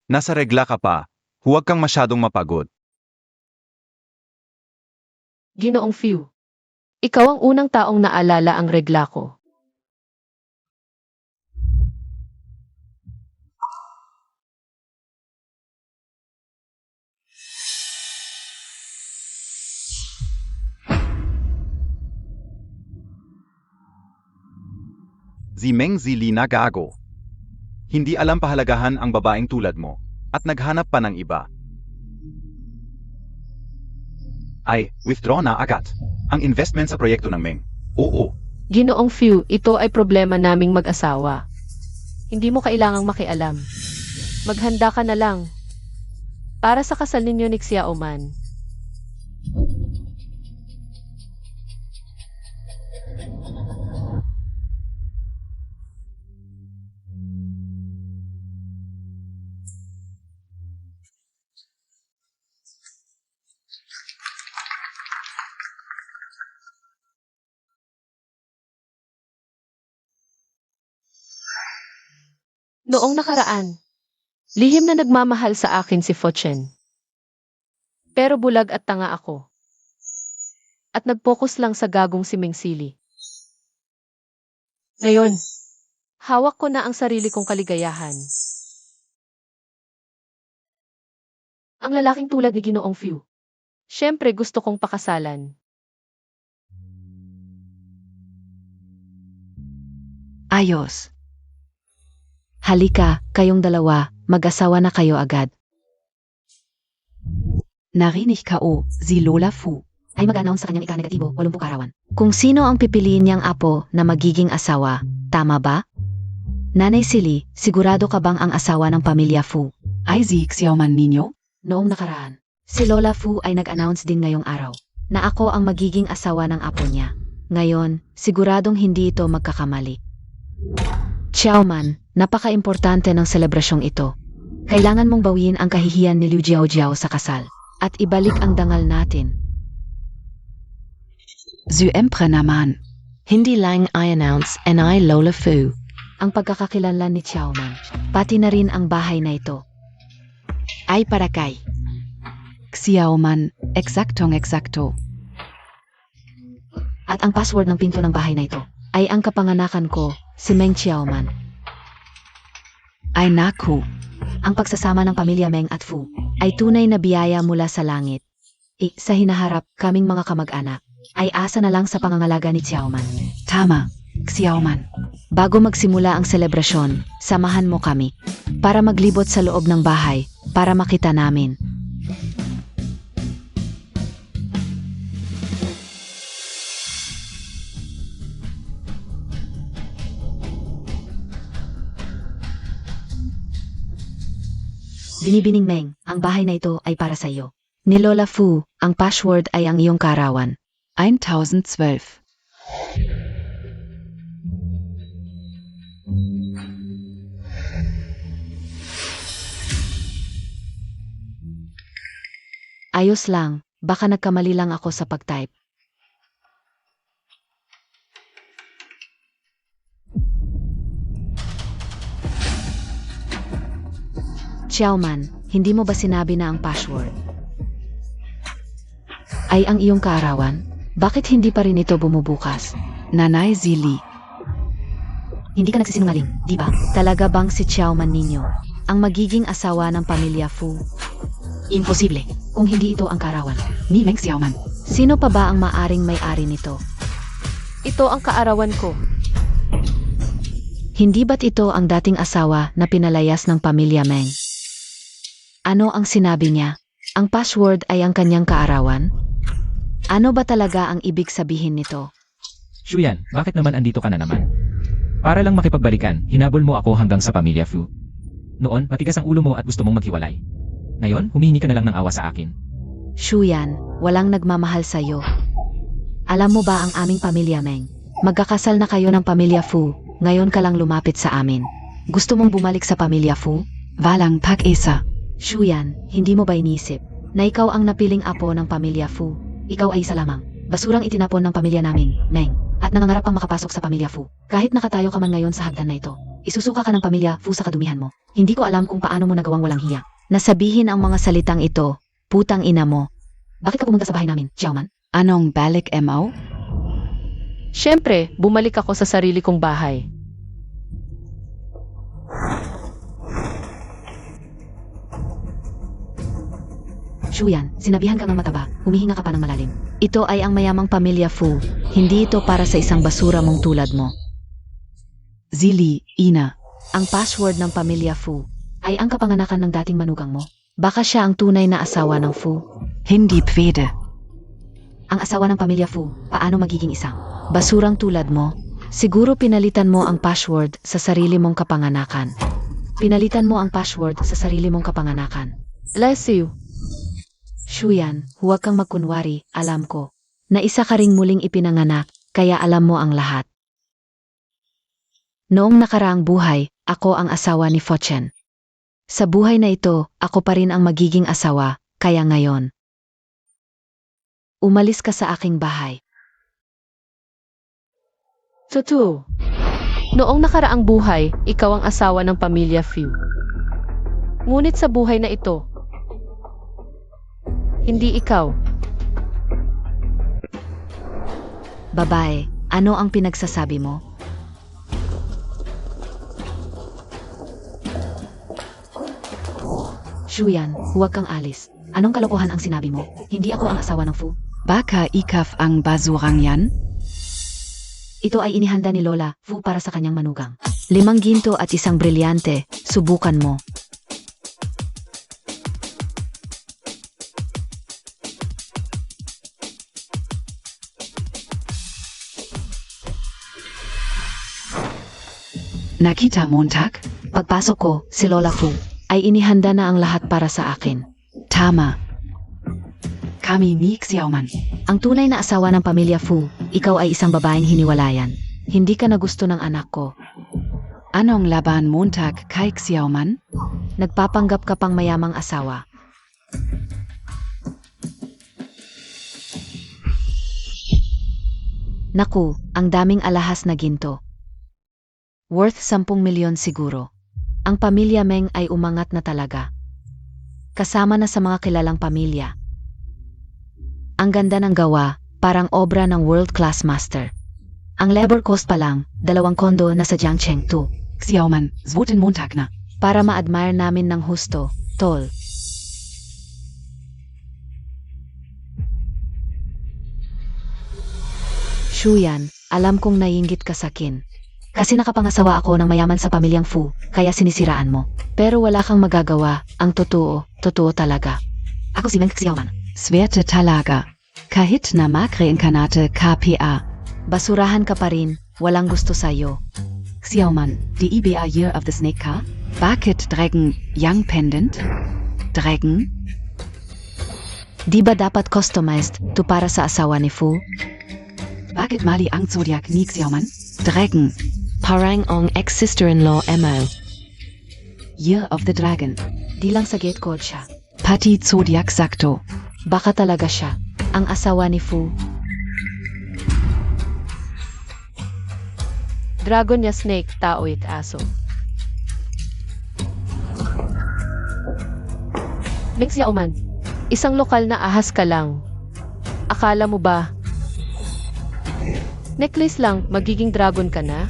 Nasa regla ka pa, huwag kang masyadong mapagod. Ginoong Few. Ikaw ang unang taong naalala ang regla ko. Si Meng Zilina gago. Hindi alam pahalagahan ang babaeng tulad mo, at naghanap pa ng iba. Ay, withdraw na agad. Ang investment sa proyekto ng Meng. Oo. Ginoong Few, ito ay problema naming mag-asawa. Hindi mo kailangang makialam. Maghanda ka na lang. Para sa kasal ninyo ni Xiaoman. Noong nakaraan, lihim na nagmamahal sa akin si Fochen. Pero bulag at tanga ako. At nag-focus lang sa gagong si Meng Sili. Ngayon, hawak ko na ang sarili kong kaligayahan. Ang lalaking tulad ni Ginoong Few. Siyempre gusto kong pakasalan. Ayos. Halika, kayong dalawa, mag-asawa na kayo agad. Narinig ko, si Lola Fu. Ay mag-announce sa kanyang ika-negatibo, 80 karawan. Kung sino ang pipiliin niyang apo na magiging asawa, tama ba? Nanay Sili, sigurado ka bang ang asawa ng pamilya Fu? Ay si Xiaoman ninyo? Noong nakaraan, si Lola Fu ay nag-announce din ngayong araw na ako ang magiging asawa ng apo niya. Ngayon, siguradong hindi ito magkakamali. Xiaoman, napaka-importante ng selebrasyong ito. Kailangan mong bawiin ang kahihiyan ni Liu Jiaojiao sa kasal at ibalik ang dangal natin. Syempre naman. Hindi lang I-announce and I Lola Fu ang pagkakakilanlan ni Xiaoman, pati na rin ang bahay na ito. Ay para kay Xiaoman, eksaktong-eksakto. At ang password ng pinto ng bahay na ito ay ang kapanganakan ko, si Meng Xiaoman. Ay naku. Ang pagsasama ng pamilya Meng at Fu ay tunay na biyaya mula sa langit. Sa hinaharap, kaming mga kamag-anak ay asa na lang sa pangangalaga ni Xiaoman. Tama, Xiaoman. Bago magsimula ang selebrasyon, samahan mo kami para maglibot sa loob ng bahay para makita namin. Binibining Meng, ang bahay na ito ay para sa iyo. Ni Lola Fu, ang password ay ang iyong karawan. 1012. Ayos lang, baka nagkamali lang ako sa pag-type. Xiaoman, hindi mo ba sinabi na ang password ay ang iyong kaarawan? Bakit hindi pa rin ito bumubukas? Nanay Zili. Hindi ka nagsisinungaling, di ba? Talaga bang si Xiaoman ninyo ang magiging asawa ng pamilya Fu? Imposible, kung hindi ito ang kaarawan Ni Meng Xiaoman. Sino pa ba ang maaring may-ari nito? Ito ang kaarawan ko. Hindi ba't ito ang dating asawa na pinalayas ng pamilya Meng? Ano ang sinabi niya? Ang password ay ang kanyang kaarawan? Ano ba talaga ang ibig sabihin nito? Shuyan, bakit naman andito ka na naman? Para lang makipagbalikan, hinabol mo ako hanggang sa pamilya Fu. Noon, matigas ang ulo mo at gusto mong maghiwalay. Ngayon, humihingi ka na lang ng awa sa akin. Shuyan, walang nagmamahal sa'yo. Alam mo ba ang aming pamilya Meng? Magkakasal na kayo ng pamilya Fu, ngayon ka lang lumapit sa amin. Gusto mong bumalik sa pamilya Fu? Walang pag-isa. Shuyan, hindi mo ba inisip na ikaw ang napiling apo ng pamilya Fu? Ikaw ay isa lamang. Basurang itinapon ng pamilya namin, Meng, at nangangarap pang makapasok sa pamilya Fu. Kahit nakatayo ka man ngayon sa hagdan na ito, isusuka ka ng pamilya Fu sa kadumihan mo. Hindi ko alam kung paano mo nagawang walang hiya. Nasabihin ang mga salitang ito, putang ina mo. Bakit ka pumunta sa bahay namin, Xiaoman? Anong balik mo? Siyempre, bumalik ako sa sarili kong bahay. Shuyan, sinabihan ka ng mataba, humihinga ka pa ng malalim. Ito ay ang mayamang pamilya Fu, hindi ito para sa isang basura mong tulad mo. Zili, Ina. Ang password ng pamilya Fu ay ang kapanganakan ng dating manugang mo. Baka siya ang tunay na asawa ng Fu. Hindi pwede. Ang asawa ng pamilya Fu, paano magiging isang basurang tulad mo? Siguro pinalitan mo ang password sa sarili mong kapanganakan. Pinalitan mo ang password sa sarili mong kapanganakan. Bless you. Shuyan, huwag kang magkunwari, alam ko na isa ka ring muling ipinanganak, kaya alam mo ang lahat. Noong nakaraang buhay, ako ang asawa ni Fochen. Sa buhay na ito, ako pa rin ang magiging asawa, kaya ngayon. Umalis ka sa aking bahay. Totoo. Noong nakaraang buhay, ikaw ang asawa ng pamilya Fu. Ngunit sa buhay na ito, hindi ikaw. Babae, ano ang pinagsasabi mo? Shuyan, huwag kang alis. Anong kalokohan ang sinabi mo? Hindi ako ang asawa ng Fu. Baka ikaf ang basurang yan? Ito ay inihanda ni Lola Fu para sa kanyang manugang. 5 ginto at isang brilyante, subukan mo. Nakita Montag? Pagpasok ko, si Lola Fu ay inihanda na ang lahat para sa akin. Tama. Kami ni Xiaoman. Ang tunay na asawa ng pamilya Fu, ikaw ay isang babaeng hiniwalayan. Hindi ka na gusto ng anak ko. Anong laban Montag kay Xiaoman? Nagpapanggap ka pang mayamang asawa. Naku, ang daming alahas na ginto. Worth 10 milyon siguro. Ang pamilya Meng ay umangat na talaga. Kasama na sa mga kilalang pamilya. Ang ganda ng gawa, parang obra ng world-class master. Ang labor cost pa lang, 2 kondo na sa Jiangcheng 2. Xiaoman, zwoten Montag na. Para ma-admire namin ng husto, tol. Shuyan, alam kong naiinggit ka sa akin. Kasi nakapangasawa ako ng mayaman sa pamilyang Fu, kaya sinisiraan mo. Pero wala kang magagawa, ang totoo, totoo talaga. Ako si Meng Xiaoman. Swerte talaga. Kahit na mag-reinkarnate KPA. Basurahan ka pa rin, walang gusto sa'yo. Xiaoman, die IBA Year of the Snake ka? Bakit Dragon Young Pendant? Dragon? Di ba dapat customized to para sa asawa ni Fu? Bakit mali ang zodiac ni Xiaoman? Dragon. Parang ang ex-sister-in-law Emma. Year of the Dragon. Di lang sa gate code siya. Pati zodiac sakto. Baka talaga siya, ang asawa ni Fu. Dragon ya snake, tao it aso. Meng Xiaoman, isang lokal na ahas ka lang. Akala mo ba? Necklace lang, magiging dragon ka na?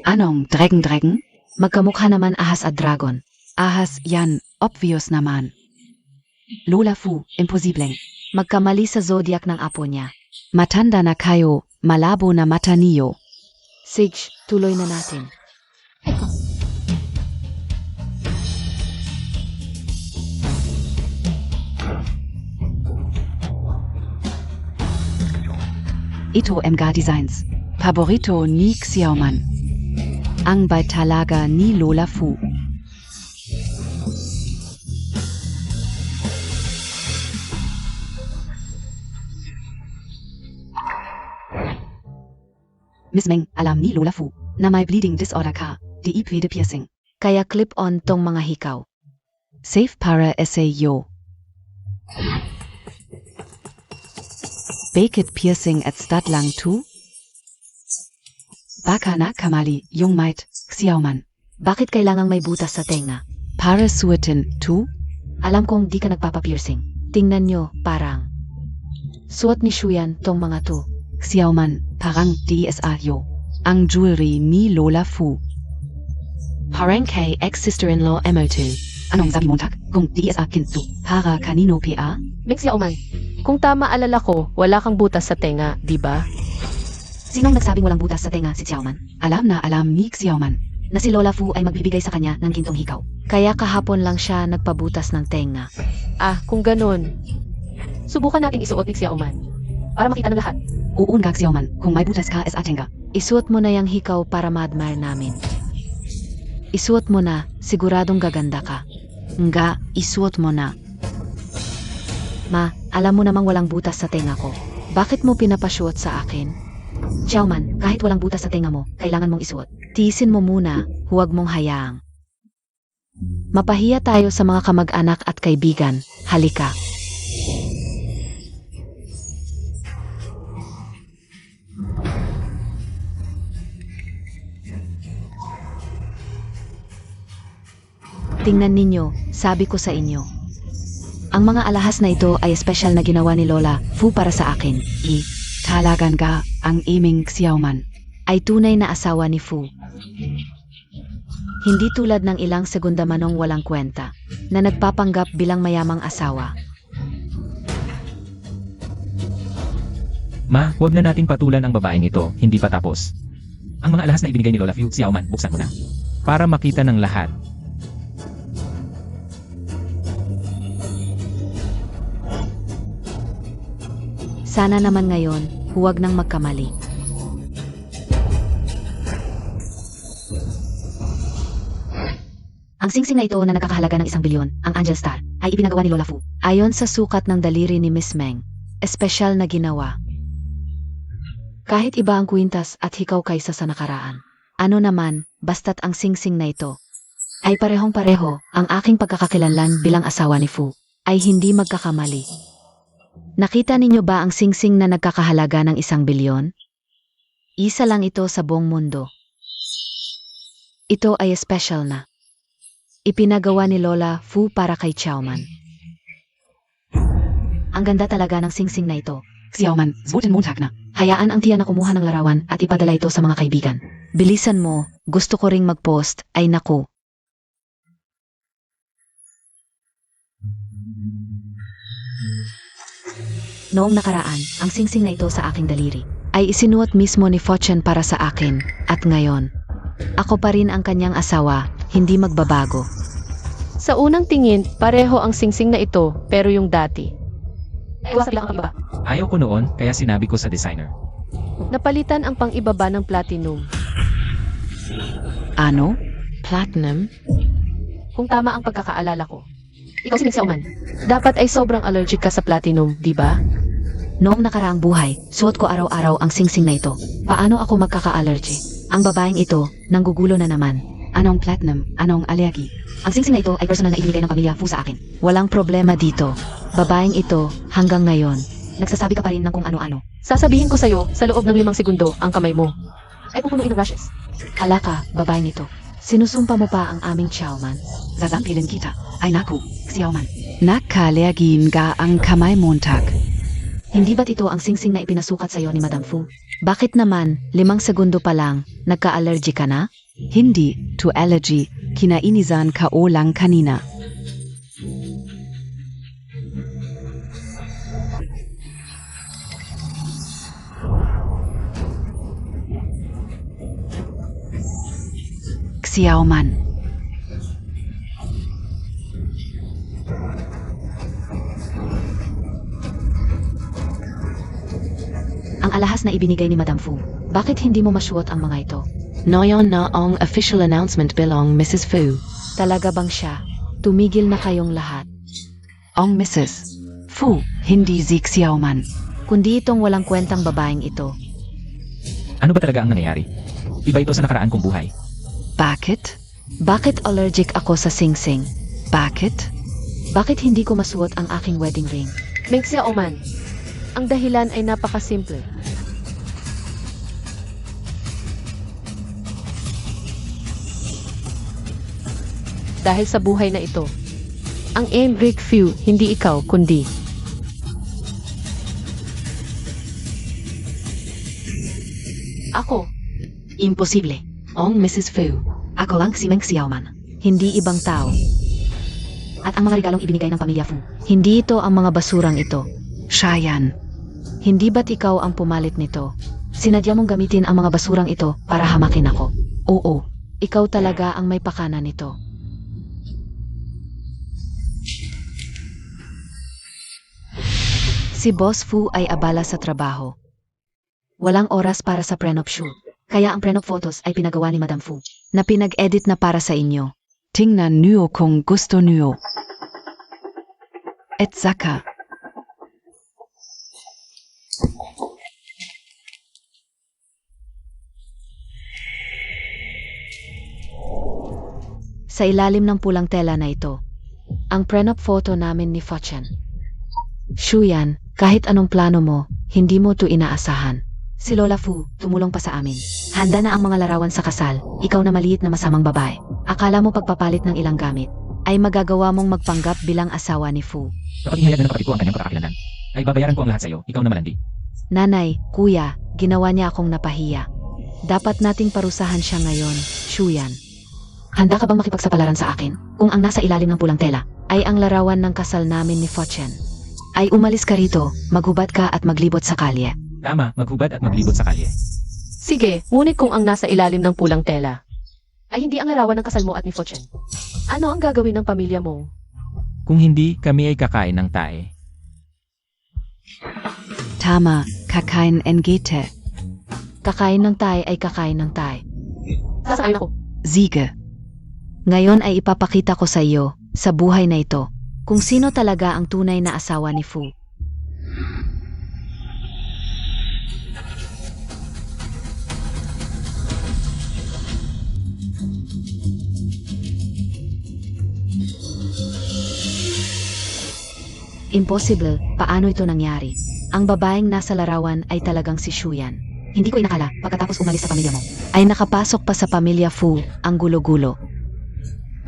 Anong Dragon? Magkamukha naman ahas at dragon. Ahas yan, obvious naman. Lola Fu, imposibleng. Magkamali sa zodiac ng apo niya. Matanda na kayo, malabo na mata niyo. Sige, tuloy na natin. Ito mga designs. Paborito ni Xiaoman. Ang bay talaga ni Lola Fu. Miss Meng, alam ni Lola Fu na may bleeding disorder ka, di pwede piercing. Kaya clip-on tong mga hikaw. Safe para SAO. Bakit piercing at stat lang tu? Baka na kamali yung might, Xiaoman. Bakit kailangang may butas sa tenga? Para suotin tu? Alam kong di ka nagpapapiercing. Tingnan nyo, parang. Suot ni Shuyan tong mga to. Xiaoman, parang DSR yo. Ang jewelry ni Lola Fu. Parang kay ex-sister-in-law MO2. Anong sabi mo tak? Kung DSR kintu, para kanino PA? Ming Xiaoman, kung tama alala ko, wala kang butas sa tenga, di ba? Sinong nagsabing walang butas sa tenga si Xiaoman? Alam na alam ni Xiaoman. Na si Lola Fu ay magbibigay sa kanya ng gintong hikaw. Kaya kahapon lang siya nagpabutas ng tenga. Ah, kung ganun. Subukan natin isuot ni Xiaoman. Para makita ng lahat. Uun ka Xiaoman, kung may butas ka sa atenga. Isuot mo na yung hikaw para ma-admire namin. Isuot mo na, siguradong gaganda ka. Nga, isuot mo na. Ma, alam mo namang walang butas sa tenga ko. Bakit mo pinapasuot sa akin? Xiaoman, kahit walang butas sa tenga mo, kailangan mong isuot. Tiisin mo muna, huwag mong hayaang. Mapahiya tayo sa mga kamag-anak at kaibigan. Halika. Tingnan ninyo, sabi ko sa inyo. Ang mga alahas na ito ay espesyal na ginawa ni Lola Fu para sa akin. Talagan ka ang iming Xiaoman. Ay tunay na asawa ni Fu. Hindi tulad ng ilang segunda manong walang kwenta, na nagpapanggap bilang mayamang asawa. Ma, huwag na nating patulan ang babaeng ito, hindi pa tapos. Ang mga alahas na ibinigay ni Lola Fu, Xiaoman, buksan mo na. Para makita ng lahat. Sana naman ngayon, huwag nang magkamali. Ang singsing na ito na nagkakahalaga ng 1 bilyon, ang Angel Star, ay ipinagawa ni Lola Fu. Ayon sa sukat ng daliri ni Miss Meng, espesyal na ginawa. Kahit iba ang kwintas at hikaw kaysa sa nakaraan. Ano naman, basta't ang singsing na ito ay parehong-pareho, ang aking pagkakakilanlan bilang asawa ni Fu ay hindi magkakamali. Nakita ninyo ba ang singsing na nagkakahalaga ng 1 bilyon? Isa lang ito sa buong mundo. Ito ay special na. Ipinagawa ni Lola Fu para kay Xiaoman. Ang ganda talaga ng singsing na ito. Xiaoman, suotin mo tak na. Hayaan ang tiya na kumuha ng larawan at ipadala ito sa mga kaibigan. Bilisan mo, gusto ko ring mag-post, ay naku. Noong nakaraan, ang singsing na ito sa aking daliri ay isinuot mismo ni Fortune para sa akin, at ngayon, ako pa rin ang kanyang asawa, hindi magbabago. Sa unang tingin, pareho ang singsing na ito, pero yung dati. Iwasan lang ang iba. Ayaw ko noon, kaya sinabi ko sa designer. Napalitan ang pang-ibaba ng platinum. Ano? Platinum? Kung tama ang pagkakaalala ko. Ikaw si Ming Xiaoman. Dapat ay sobrang allergic ka sa platinum, di ba? Noong nakaraang buhay, suot ko araw-araw ang singsing na ito. Paano ako magkaka-allergy? Ang babaeng ito, nanggugulo na naman. Anong platinum? Anong allergy? Ang singsing na ito ay personal na ibinigay ng pamilya Fu sa akin. Walang problema dito. Babaeng ito, hanggang ngayon, nagsasabi ka pa rin ng kung ano-ano. Sasabihin ko sa'yo, sa loob ng 5 segundo, ang kamay mo ay pupunuin ng rashes. Hala ka, babaeng ito. Sinusumpa mo pa ang aming Xiaoman. Sasampilin kita. Ay naku, Xiaoman. Nakalergin ka ang kamay montak. Hindi ba't ito ang singsing na ipinasukat sa'yo ni Madam Fu? Bakit naman, 5 segundo pa lang, nagka-allergy ka na? Hindi to allergy, kinainisan ka o lang kanina. Xiaoman. Ang alahas na ibinigay ni Madam Fu. Bakit hindi mo masuot ang mga ito? Ngayon na ang official announcement belong Mrs. Fu. Talaga bang siya? Tumigil na kayong lahat. Ang Mrs. Fu, hindi si Xiaoman. Kundi itong walang kwentang babaeng ito. Ano ba talaga ang nangyayari? Iba ito sa nakaraan kong buhay. Bakit? Bakit allergic ako sa singsing? Bakit? Bakit hindi ko masuot ang aking wedding ring? Meng Xiaoman, ang dahilan ay napakasimple. Dahil sa buhay na ito, ang Enric Fu, hindi ikaw, kundi ako. Imposible. Ang Mrs. Fu. Ako lang si Meng Xiaoman. Hindi ibang tao. At ang mga regalong ibinigay ng pamilya Fu. Hindi ito ang mga basurang ito. Shayan. Hindi ba't ikaw ang pumalit nito? Sinadya mong gamitin ang mga basurang ito para hamakin ako. Oo, ikaw talaga ang may pakana nito. Si Boss Fu ay abala sa trabaho. Walang oras para sa prenup shoot. Kaya ang prenup photos ay pinagawa ni Madam Fu, na pinag-edit na para sa inyo. Tingnan niyo kung gusto niyo. Et saka. Sa ilalim ng pulang tela na ito, ang prenup photo namin ni Fochen. Shuyan, kahit anong plano mo, hindi mo to inaasahan. Si Lola Fu, tumulong pa sa amin. Handa na ang mga larawan sa kasal, ikaw na maliit na masamang babae. Akala mo pagpapalit ng ilang gamit, ay magagawa mong magpanggap bilang asawa ni Fu. Kapag ihayag na ng kapatid ko ang kanyang pagkakakilanlan, ay babayaran ko ang lahat sa iyo, ikaw na malandi. Nanay, kuya, ginawa niya akong napahiya. Dapat nating parusahan siya ngayon, Shuyan. Handa ka bang makipagsapalaran sa akin kung ang nasa ilalim ng pulang tela ay ang larawan ng kasal namin ni Fochen? Ay umalis ka rito, maghubad ka at maglibot sa kalye. Tama, maghubad at maglibot sa kalye. Sige, ngunit kung ang nasa ilalim ng pulang tela ay hindi ang larawan ng kasal mo at ni Fochen, ano ang gagawin ng pamilya mo? Kung hindi, kami ay kakain ng tae. Tama, kakain NGT. Kakain ng tay ay kakain ng tay. Sasaayon ako. Siege. Ngayon ay ipapakita ko sa iyo, sa buhay na ito, kung sino talaga ang tunay na asawa ni Fu. Impossible, paano ito nangyari? Ang babaeng nasa larawan ay talagang si Shuyan. Hindi ko inakala, pagkatapos umalis sa pamilya mo, ay nakapasok pa sa pamilya Fu, ang gulo-gulo.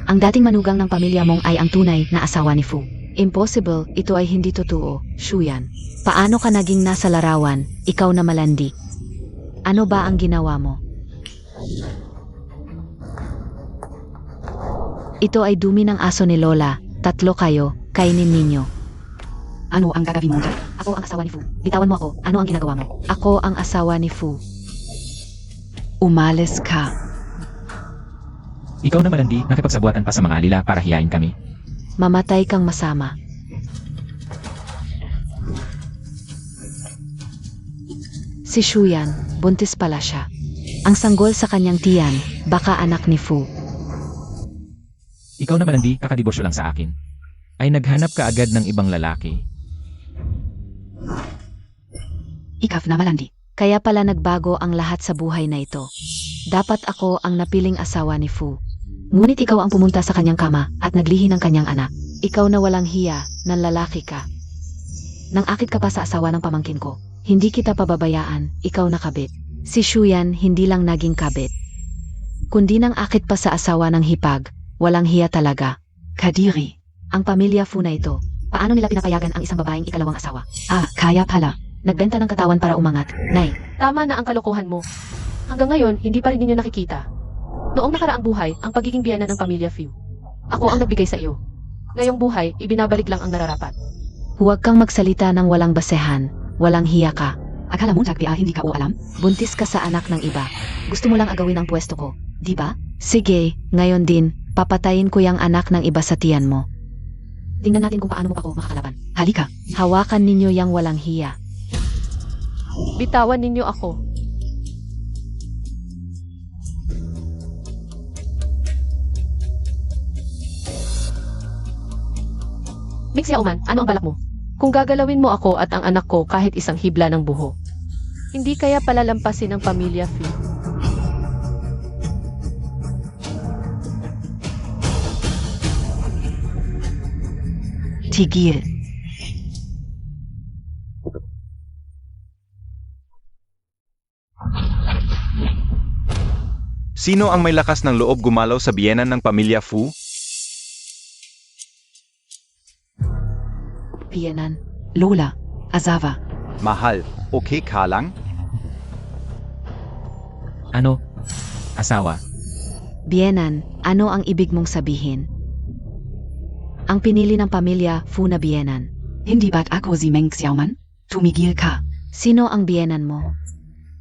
Ang dating manugang ng pamilya mong ay ang tunay na asawa ni Fu. Impossible, ito ay hindi totoo, Shuyan. Paano ka naging nasa larawan, ikaw na malandi? Ano ba ang ginawa mo? Ito ay dumi ng aso ni Lola, 3 kayo, kainin ninyo. Ano ang gagawin mo? Ako ang asawa ni Fu. Bitawan mo ako. Ano ang ginagawa mo? Ako ang asawa ni Fu. Umalis ka. Ikaw na malandi, nakipagsabuatan pa sa mga alila para hiyain kami. Mamatay kang masama. Si Shuyan, buntis pala siya. Ang sanggol sa kanyang tiyan, baka anak ni Fu. Ikaw na malandi, kakadiborsyo lang sa akin. Ay naghanap ka agad ng ibang lalaki. Ikaw na malandi. Kaya pala nagbago ang lahat sa buhay na ito. Dapat ako ang napiling asawa ni Fu. Ngunit ikaw ang pumunta sa kanyang kama at naglihi ng kanyang anak. Ikaw na walang hiya, ng lalaki ka. Nang akit ka pa sa asawa ng pamangkin ko, hindi kita pababayaan, ikaw na kabit. Si Shuyan hindi lang naging kabit, kundi nang akit pa sa asawa ng hipag, walang hiya talaga. Kadiri. Ang pamilya Fu na ito, paano nila pinapayagan ang isang babaeng ikalawang asawa? Ah, kaya pala. Nagbenta ng katawan para umangat. Nay, Tama na ang kalokohan mo. Hanggang ngayon, hindi pa rin ninyo nakikita. Noong nakaraang buhay, ang pagiging biyanan ng pamilya Few. Ako ang nagbigay sa iyo. Ngayong buhay, ibinabalik lang ang nararapat. huwag kang magsalita ng walang basehan. Walang hiya ka. Akala mo tagpia hindi ka o alam? Buntis ka sa anak ng iba. Gusto mo lang agawin ang pwesto ko, di ba? Sige, ngayon din, papatayin ko yung anak ng iba sa tiyan mo. Tingnan natin kung paano mo pa ako makakalaban. Halika. Hawakan ninyo yung walang hiya. Bitawan ninyo ako. Ming Xiaoman, ano ang balak mo? Kung gagalawin mo ako at ang anak ko kahit isang hibla ng buho, hindi kaya palalampasin ng pamilya Few. Tigil. Sino ang may lakas ng loob gumalaw sa biyenan ng pamilya Fu? Piyanan. Lola. Azawa. Mahal, okay ka lang? Ano? Asawa. Bienan, ano ang ibig mong sabihin? Ang pinili ng pamilya, Fu na bienan. Hindi ba't ako si Meng Xiaoman? Tumigil ka. Sino ang bienan mo?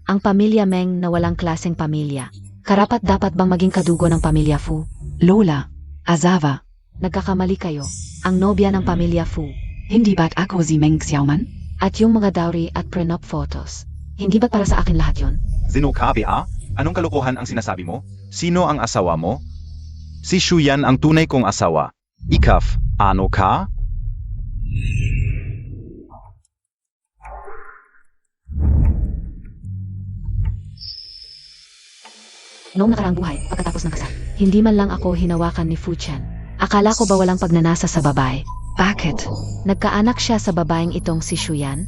Ang pamilya Meng na walang klaseng pamilya. Karapat dapat bang maging kadugo ng pamilya Fu? Lola. Azawa. Nagkakamali kayo. Ang nobya ng pamilya Fu. Hindi ba't ako si Meng Xiaoman? At yung mga dowry at prenup photos. Hindi ba't para sa akin lahat yon? Zino ka, Bea? Anong kalokohan ang sinasabi mo? Sino ang asawa mo? Si Shuyan ang tunay kong asawa. Ikaf, ano ka? Noong nakaraang buhay, pagkatapos ng kasal, hindi man lang ako hinawakan ni Fu Chan. Akala ko ba walang pagnanasa sa babae? Bakit? Nagkaanak siya sa babaeng itong si Shuyan?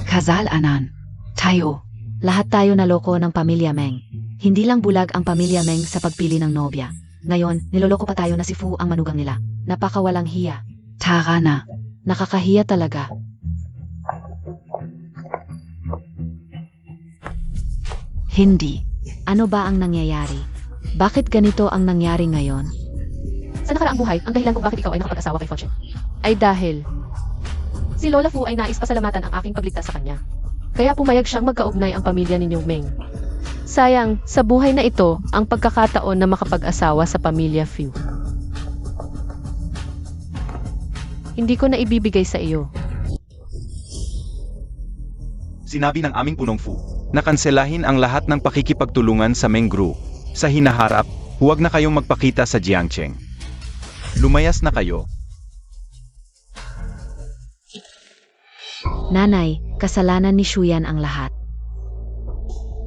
Kasalanan. Tayo. Lahat tayo naloko ng pamilya Meng. Hindi lang bulag ang pamilya Meng sa pagpili ng nobya. Ngayon, niloloko pa tayo na si Fu ang manugang nila. Napakawalang hiya. Tara na. Nakakahiya talaga. Hindi. Ano ba ang nangyayari? Bakit ganito ang nangyari ngayon? Sa nakaraang buhay, ang dahilan kung bakit ikaw ay nakapag-asawa kay Fortune ay dahil si Lola Fu ay nais pasalamatan ang aking pagligtas sa kanya. Kaya pumayag siyang magkaugnay ang pamilya ninyong Meng. Sayang, sa buhay na ito, ang pagkakataon na makapag-asawa sa pamilya Fu. Hindi ko na ibibigay sa iyo. Sinabi ng aming punong Fu na kanselahin ang lahat ng pakikipagtulungan sa Meng Group. Sa hinaharap, huwag na kayong magpakita sa Jiangcheng. Lumayas na kayo. Nanay, kasalanan ni Shuyan ang lahat.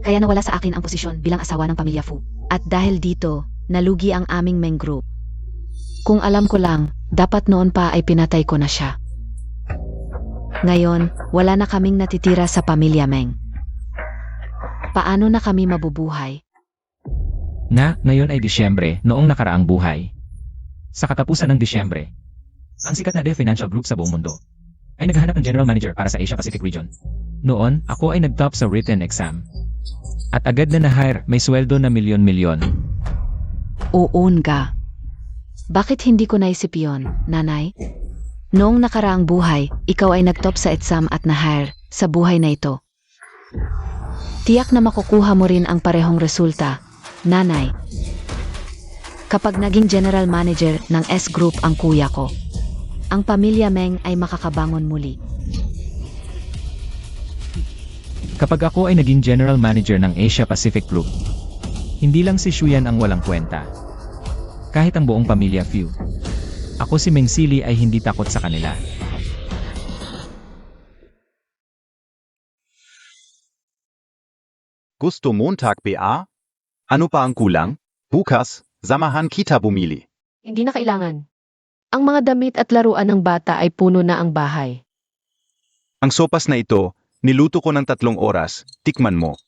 Kaya nawala sa akin ang posisyon bilang asawa ng pamilya Fu. At dahil dito, nalugi ang aming Meng Group. Kung alam ko lang, dapat noon pa ay pinatay ko na siya. Ngayon, wala na kaming natitira sa pamilya Meng. Paano na kami mabubuhay? Ngayon ay Disyembre, noong nakaraang buhay. Sa katapusan ng Disyembre, ang sikat na financial group sa buong mundo ay naghahanap ng general manager para sa Asia Pacific region. Noon, ako ay nag-top sa written exam. At agad na na-hire, may sweldo na milyon-milyon. Oon ka. Bakit hindi ko naisip yon, nanay? Noong nakaraang buhay, ikaw ay nag-top sa exam at na-hire sa buhay na ito. Tiyak na makukuha mo rin ang parehong resulta, nanay. Kapag naging general manager ng S Group ang kuya ko, ang pamilya Meng ay makakabangon muli. Kapag ako ay naging general manager ng Asia Pacific Group, hindi lang si Shuyan ang walang kwenta. Kahit ang buong pamilya Few. Ako si Meng Sili ay hindi takot sa kanila. Gusto Montag, Bea? Ano pa ang kulang? Bukas, samahan kita bumili. Hindi na kailangan. Ang mga damit at laruan ng bata ay puno na ang bahay. Ang sopas na ito, niluto ko ng 3 oras. Tikman mo.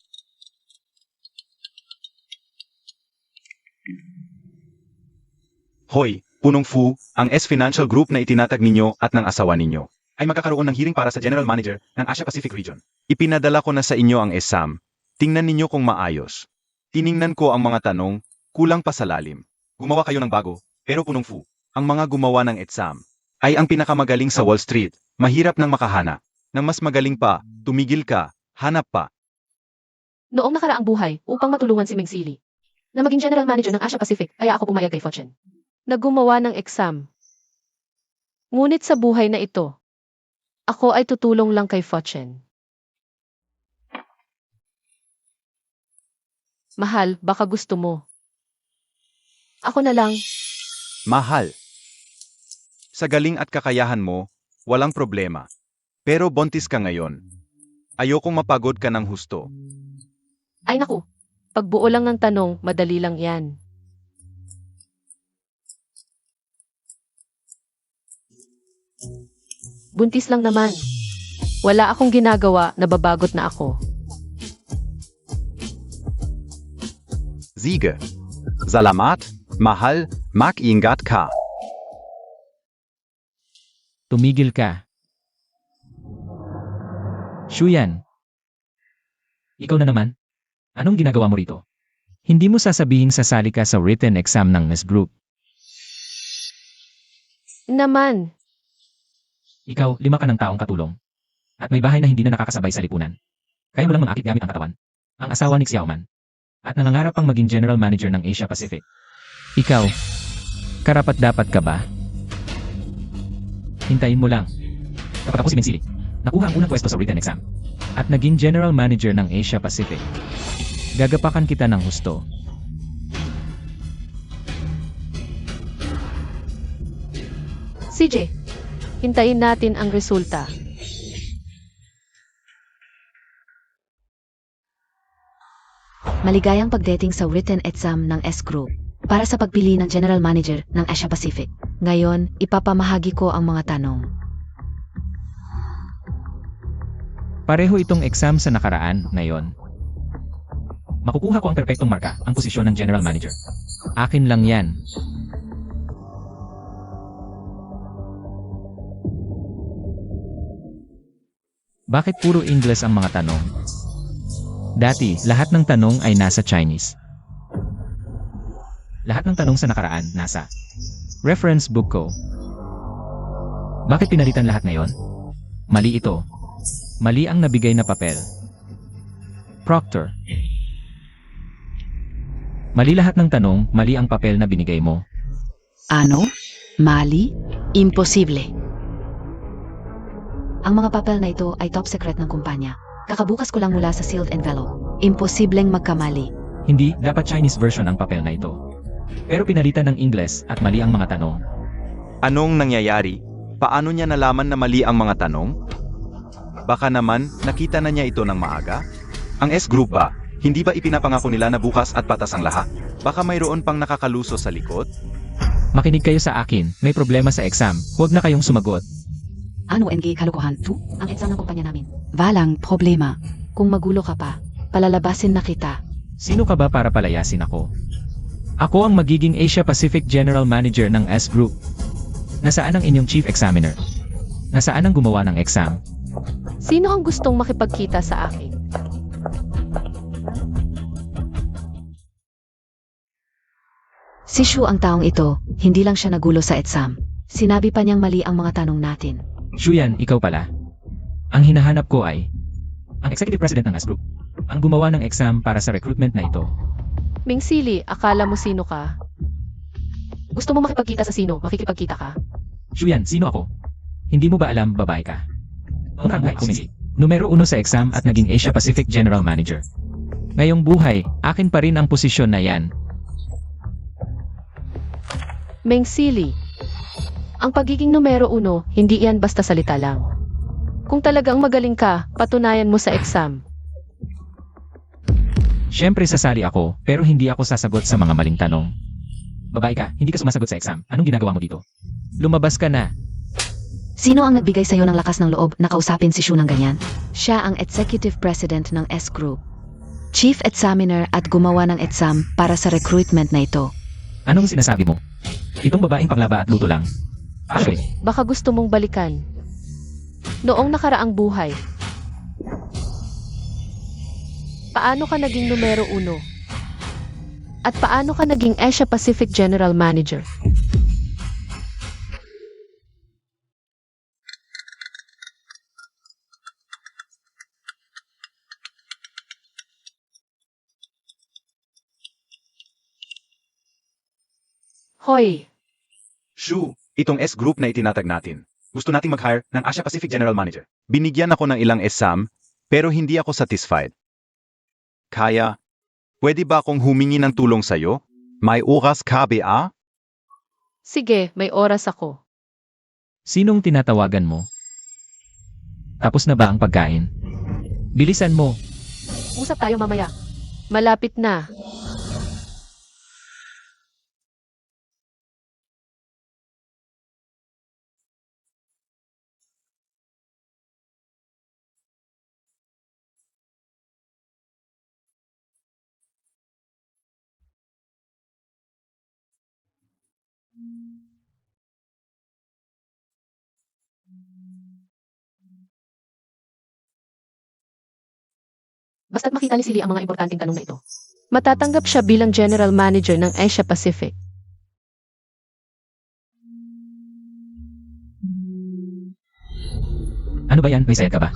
Hoy, punong Fu, ang S Financial Group na itinatag ninyo at ng asawa ninyo. ay magkakaroon ng hearing para sa General Manager ng Asia Pacific Region. Ipinadala ko na sa inyo ang exam. Tingnan ninyo kung maayos. Tiningnan ko ang mga tanong, kulang pa sa lalim. Gumawa kayo ng bago, pero punong fu. Ang mga gumawa ng exam ay ang pinakamagaling sa Wall Street. Mahirap nang makahanap. Nang mas magaling pa, tumigil ka, hanap pa. Noong nakaraang buhay, upang matulungan si Meng Sili na maging General Manager ng Asia Pacific, kaya ako pumayag kay Fortune na gumawa ng exam. Ngunit sa buhay na ito, ako ay tutulong lang kay Fortune. Mahal, baka gusto mo. Ako na lang. Mahal. Sa galing at kakayahan mo, walang problema. Pero buntis ka ngayon. Ayokong mapagod ka ng husto. Ay naku, pagbuo lang ng tanong, madali lang yan. Buntis lang naman. Wala akong ginagawa, nababagot na ako. Siege. Salamat, mahal, mag-ingat ka. Tumigil ka. Shuyan. Ikaw na naman? Anong ginagawa mo rito? Hindi mo sasabihing sasali ka sa written exam ng NES Group. Naman, Ikaw, 5 ka ng taong katulong. At may bahay na hindi na nakakasabay sa lipunan. Kaya mo lang mangakit gamit ang katawan. Ang asawa ni Xiaoman. At nangangarap pang maging General Manager ng Asia Pacific. Ikaw, karapat-dapat ka ba? Hintayin mo lang. Kapag ako si Meng Sili, nakuha ang unang pwesto sa written exam. At naging General Manager ng Asia Pacific. Gagapakan kita ng husto. CJ, hintayin natin ang resulta. Maligayang pagdating sa written exam ng S Group para sa pagpili ng General Manager ng Asia Pacific. Ngayon, ipapamahagi ko ang mga tanong. Pareho itong exam sa nakaraan, ngayon. Makukuha ko ang perpektong marka, ang posisyon ng General Manager. Akin lang yan. Bakit puro English ang mga tanong? Dati, lahat ng tanong ay nasa Chinese. Lahat ng tanong sa nakaraan, nasa reference book ko. Bakit pinalitan lahat ngayon? Mali ito. Mali ang nabigay na papel. Proctor. Mali lahat ng tanong, mali ang papel na binigay mo. Ano? Mali? Imposible. Ang mga papel na ito ay top secret ng kumpanya. Kakabukas ko lang mula sa sealed envelope. Imposibleng magkamali. Hindi, dapat Chinese version ang papel na ito. Pero pinalitan ng Ingles at mali ang mga tanong. Anong nangyayari? Paano niya nalaman na mali ang mga tanong? Baka naman, nakita na niya ito ng maaga? Ang S Group ba? Hindi ba ipinapangako nila na bukas at patas ang lahat? Baka mayroon pang nakakaluso sa likod? Makinig kayo sa akin, may problema sa exam, huwag na kayong sumagot. Ano NG kalokohan? Ang exam ng kumpanya namin. Walang problema. Kung magulo ka pa, palalabasin na kita. Sino ka ba para palayasin ako? Ako ang magiging Asia Pacific General Manager ng S Group. Nasaan ang inyong Chief Examiner? Nasaan ang gumawa ng exam? Sino ang gustong makipagkita sa akin? Si Shu ang taong ito, hindi lang siya nagulo sa exam. Sinabi pa niyang mali ang mga tanong natin. Shuyan, ikaw pala. Ang hinahanap ko ay ang Executive President ng S Group. Ang gumawa ng exam para sa recruitment na ito. Meng Sili, akala mo sino ka? Gusto mo makipagkita sa sino, makikipagkita ka? Shuyan, sino ako? Hindi mo ba alam, babae ka? Ang kumisi. Numero 1 sa exam at naging Asia Pacific General Manager. Ngayong buhay, akin pa rin ang posisyon na yan. Meng Sili, ang pagiging numero 1, hindi yan basta salita lang. Kung talagang magaling ka, patunayan mo sa exam. Siyempre sasali ako, pero hindi ako sasagot sa mga maling tanong. Babae ka, hindi ka sumasagot sa exam. Anong ginagawa mo dito? Lumabas ka na. Sino ang nagbigay sa'yo ng lakas ng loob na kausapin si Shu ng ganyan? Siya ang Executive President ng S Group. Chief Examiner at gumawa ng exam para sa recruitment na ito. Anong sinasabi mo? Itong babaeng panglaba at luto lang. Actually, Baka gusto mong balikan. Noong nakaraang buhay. Paano ka naging numero 1? At paano ka naging Asia Pacific General Manager? Hoy, Shu, itong S Group na itinatag natin. Gusto nating mag-hire ng Asia Pacific General Manager. Binigyan ako ng ilang exam, pero hindi ako satisfied. Kaya, pwede ba akong humingi ng tulong sa'yo? May oras ka ba? sige, may oras ako. Sinong tinatawagan mo? Tapos na ba ang pagkain? Bilisan mo. Usap tayo mamaya. Malapit na. Basta't makita ni Silly ang mga importanteng tanong na ito. Matatanggap siya bilang General Manager ng Asia Pacific. Ano ba yan? May sayad ka ba?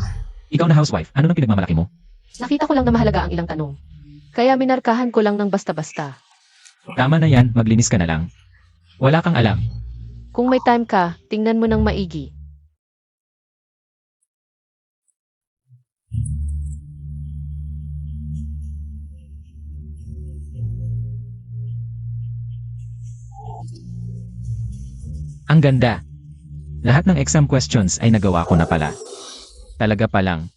Ikaw na housewife, ano nang pinagmamalaki mo? Nakita ko lang na mahalaga ang ilang tanong. Kaya minarkahan ko lang ng basta-basta. Tama na yan, maglinis ka na lang. Wala kang alam. Kung may time ka, tingnan mo ng maigi. Ang ganda. Lahat ng exam questions ay nagawa ko na pala. Talaga pa lang.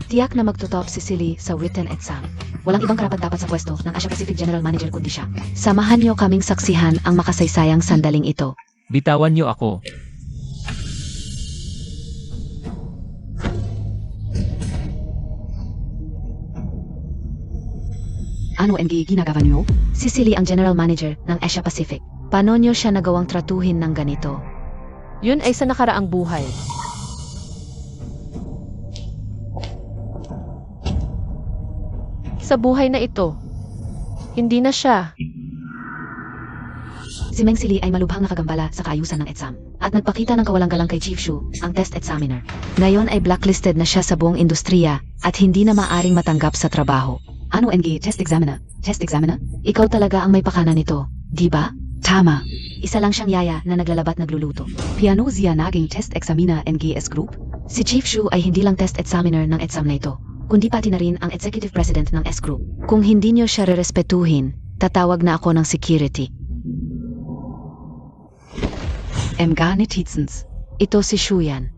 Tiyak na magtotop si Silly sa written exam. Walang ibang karapat-dapat sa pwesto ng Asia Pacific General Manager kundi siya. Samahan niyo kaming saksihan ang makasaysayang sandaling ito. Bitawan niyo ako. Ano ang ginagawa niyo? Si Silly ang General Manager ng Asia Pacific. Paano niyo siya nagawang tratuhin ng ganito? Yun ay sa nakaraang buhay. Sa buhay na ito, hindi na siya. Si Meng Silly ay malubhang nakagambala sa kaayusan ng exam at nagpakita ng kawalang-galang kay Chief Shu, ang test examiner. Ngayon ay blacklisted na siya sa buong industriya at hindi na maaring matanggap sa trabaho. Ano ang test examiner? Test examiner? Ikaw talaga ang may pakana nito, di ba? Tama. Isa lang siyang yaya na naglalabat nagluluto. Piano siya naging test examiner ng S Group? Si Chief Shu ay hindi lang test examiner ng exam na ito, kundi pati na rin ang executive president ng S Group. Kung hindi niyo siya rerespetuhin, tatawag na ako ng security. Notizens. Ito si Shuyan.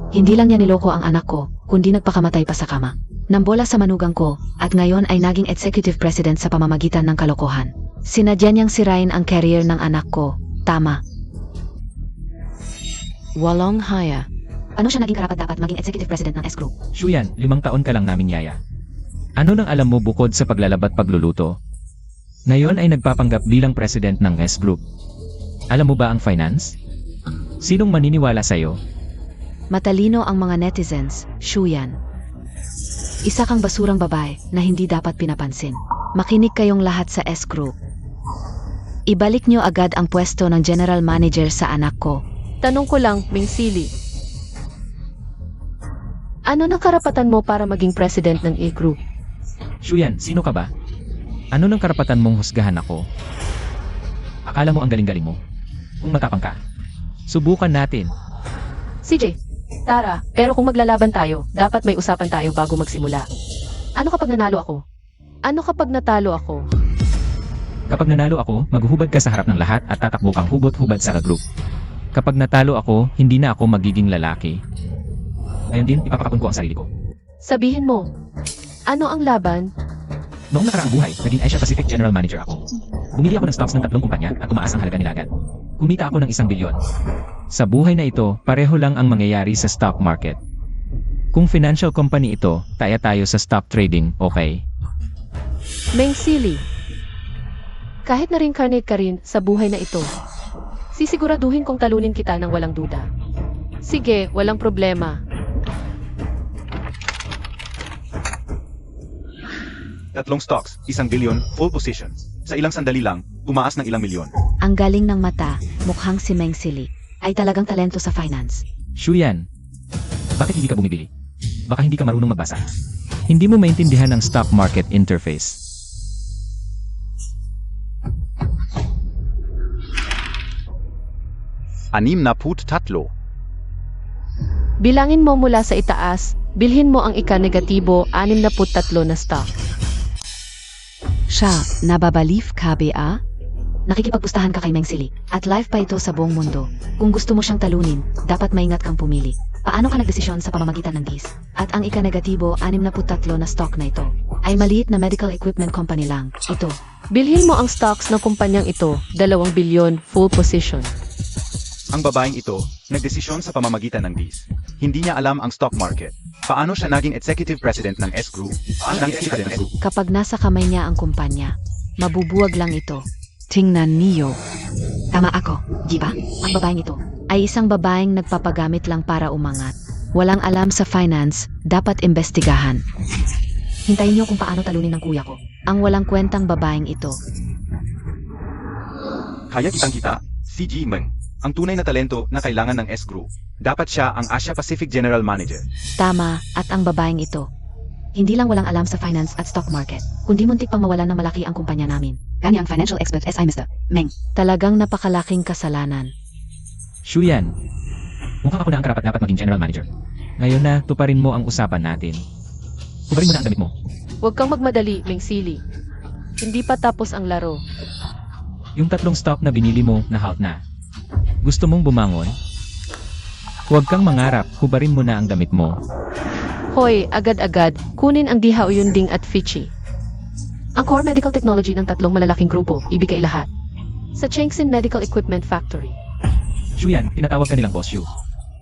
Hindi lang niya niloko ang anak ko, kundi nagpakamatay pa sa kama. Nambola sa manugang ko, at ngayon ay naging executive president sa pamamagitan ng kalokohan. Sinadya niyang sirain ang career ng anak ko. Tama. Walong haya. Ano siya naging karapat-dapat maging executive president ng S Group? Shuyan, 5 taon ka lang namin yaya. Ano nang alam mo bukod sa paglalabat pagluluto? Ngayon ay nagpapanggap bilang president ng S Group. Alam mo ba ang finance? Sinong maniniwala sa'yo? Matalino ang mga netizens, Shuyan. Isa kang basurang babae na hindi dapat pinapansin. Makinig kayong lahat sa S Group. Ibalik niyo agad ang pwesto ng general manager sa anak ko. Tanong ko lang, Ming Silly. Ano na karapatan mo para maging president ng A Group? Shuyan, sino ka ba? Ano nang karapatan mong husgahan ako? Akala mo ang galing-galing mo? Kung matapang ka, subukan natin. CJ, Tara, pero kung maglalaban tayo, dapat may usapan tayo bago magsimula. Ano kapag nanalo ako? Ano kapag natalo ako? Kapag nanalo ako, maghuhubad ka sa harap ng lahat at tatakbo kang hubot-hubad sa group. Kapag natalo ako, hindi na ako magiging lalaki. Ngayon din, ipapakapon ko ang sarili ko. Sabihin mo, ano ang laban? Noong nakaraang buhay, naging Asia Pacific General Manager ako. Bumili ako ng stocks ng 3 kumpanya at tumaas ang halaga nila agad. Kumita ako ng 1 bilyon. Sa buhay na ito, pareho lang ang mangyayari sa stock market. Kung financial company ito, taya tayo sa stock trading, okay? Meng Silly. Kahit na-reincarnate ka rin sa buhay na ito, Sisiguraduhin kong talunin kita ng walang duda. Sige, walang problema. Tatlong stocks, 1 billion, full position. Sa ilang sandali lang, tumaas ng ilang milyon. Ang galing ng mata, mukhang si Meng Sili. Ay talagang talento sa finance. Shuyan, bakit hindi ka bumibili? Baka hindi ka marunong magbasa. Hindi mo maintindihan ang stock market interface. Anim na put tatlo. Bilangin mo mula sa itaas, bilhin mo ang ika-negatibo 63 na stock. Siya, nababalif KBA? Nakikipagpustahan ka kay Meng Sili. At live pa ito sa buong mundo. Kung gusto mo siyang talunin, dapat maingat kang pumili. Paano ka nagdesisyon sa pamamagitan ng DIS? At ang ika-negatibo 63 na stock na ito ay maliit na medical equipment company lang. Ito. Bilhin mo ang stocks ng kumpanyang ito, 2 bilyon full position. Ang babaeng ito, nagdesisyon sa pamamagitan ng DIS. Hindi niya alam ang stock market. Paano siya naging executive president ng S Group? Paano naging executive president ng S Group? Kapag nasa kamay niya ang kumpanya, mabubuwag lang ito. Tingnan niyo. Tama ako, di ba? Ang babaeng ito ay isang babaeng nagpapagamit lang para umangat. Walang alam sa finance, dapat imbestigahan. Hintayin niyo kung paano talunin ng kuya ko. Ang walang kwentang babaeng ito. Kaya kitang-kita, si G. Meng, ang tunay na talento na kailangan ng S Group. Dapat siya ang Asia Pacific General Manager. Tama, at ang babaeng ito. Hindi lang walang alam sa finance at stock market, kundi muntik pang mawalan ng malaki ang kumpanya namin. Kanyang financial expert SI Mr. Meng. Talagang napakalaking kasalanan. Shuyan, mukhang ako na ang karapat-dapat maging general manager. Ngayon na, tuparin mo ang usapan natin. Tuparin mo na ang damit mo. Huwag kang magmadali, Meng Sili. Hindi pa tapos ang laro. Yung 3 stock na binili mo, na-halt na. Gusto mong bumangon? Huwag kang mangarap, hubarin mo na ang damit mo. Hoy, agad-agad, kunin ang Diha Uyunding at Fichi. Ang core medical technology ng 3 malalaking grupo, ibigay lahat. Sa Chengxin Medical Equipment Factory. Shuyan, tinatawag ka nilang Boss Shu.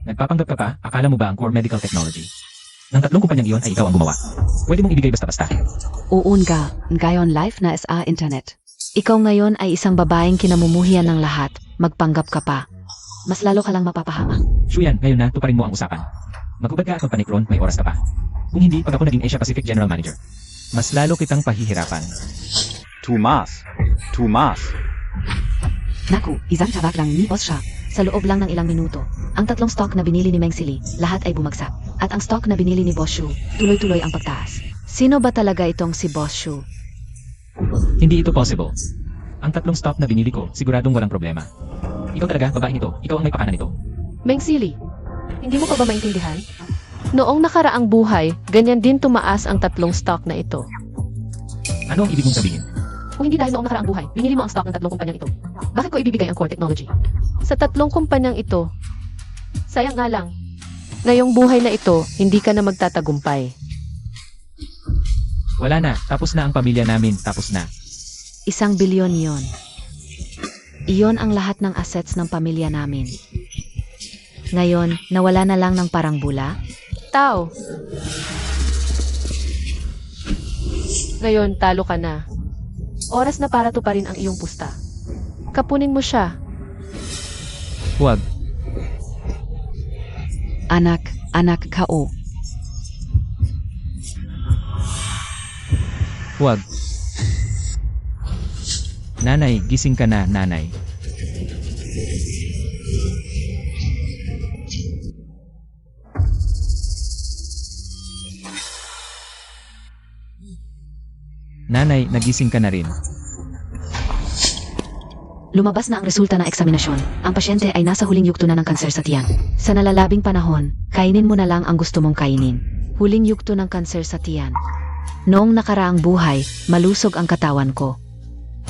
Nagpapanggap ka pa, akala mo ba ang core medical technology? Ng 3 kumpanyang iyon ay ikaw ang gumawa. Pwede mong ibigay basta-basta. Uunga, ngayon live na sa internet. Ikaw ngayon ay isang babaeng kinamumuhian ng lahat, magpanggap ka pa. Mas lalo ka lang mapapahamak. Shuyan, ngayon na, tuparin mo ang usapan. Maghubad ka at magpanikron, may oras ka pa. Kung hindi, pag ako naging Asia Pacific General Manager, mas lalo kitang pahihirapan. Tumas. Naku, isang tawag lang ni Boss siya. Sa loob lang ng ilang minuto, ang 3 stock na binili ni Meng Sili, lahat ay bumagsak. At ang stock na binili ni Boss Shu, tuloy-tuloy ang pagtaas. Sino ba talaga itong si Boss Shu? Hindi ito possible. Ang 3 stock na binili ko, siguradong walang problema. Ikaw talaga, babaeng ito, ikaw ang may pakanan nito. Meng Sili, hindi mo pa ba maintindihan? Noong nakaraang buhay, ganyan din tumaas ang 3 stock na ito. Ano ang ibig mong sabihin? Kung hindi dahil noong nakaraang buhay, binili mo ang stock ng 3 kumpanyang ito. Bakit ko ibibigay ang core technology? Sa 3 kumpanyang ito, sayang nga lang. Ngayong buhay na ito, hindi ka na magtatagumpay. Wala na, tapos na ang pamilya namin, tapos na. 1 bilyon yon. Iyon ang lahat ng assets ng pamilya namin. Ngayon, nawala na lang ng parang bula. Tao! Ngayon, talo ka na. Oras na para tuparin ang iyong pusta. Kapunin mo siya. Huwag. Anak KO. Huwag. Nanay, gising ka na, nanay. Nanay, nagising ka na rin. Lumabas na ang resulta ng eksaminasyon. Ang pasyente ay nasa huling yugto na ng kanser sa tiyan. Sa nalalabing panahon, kainin mo na lang ang gusto mong kainin. Huling yugto ng kanser sa tiyan. Noong nakaraang buhay, malusog ang katawan ko.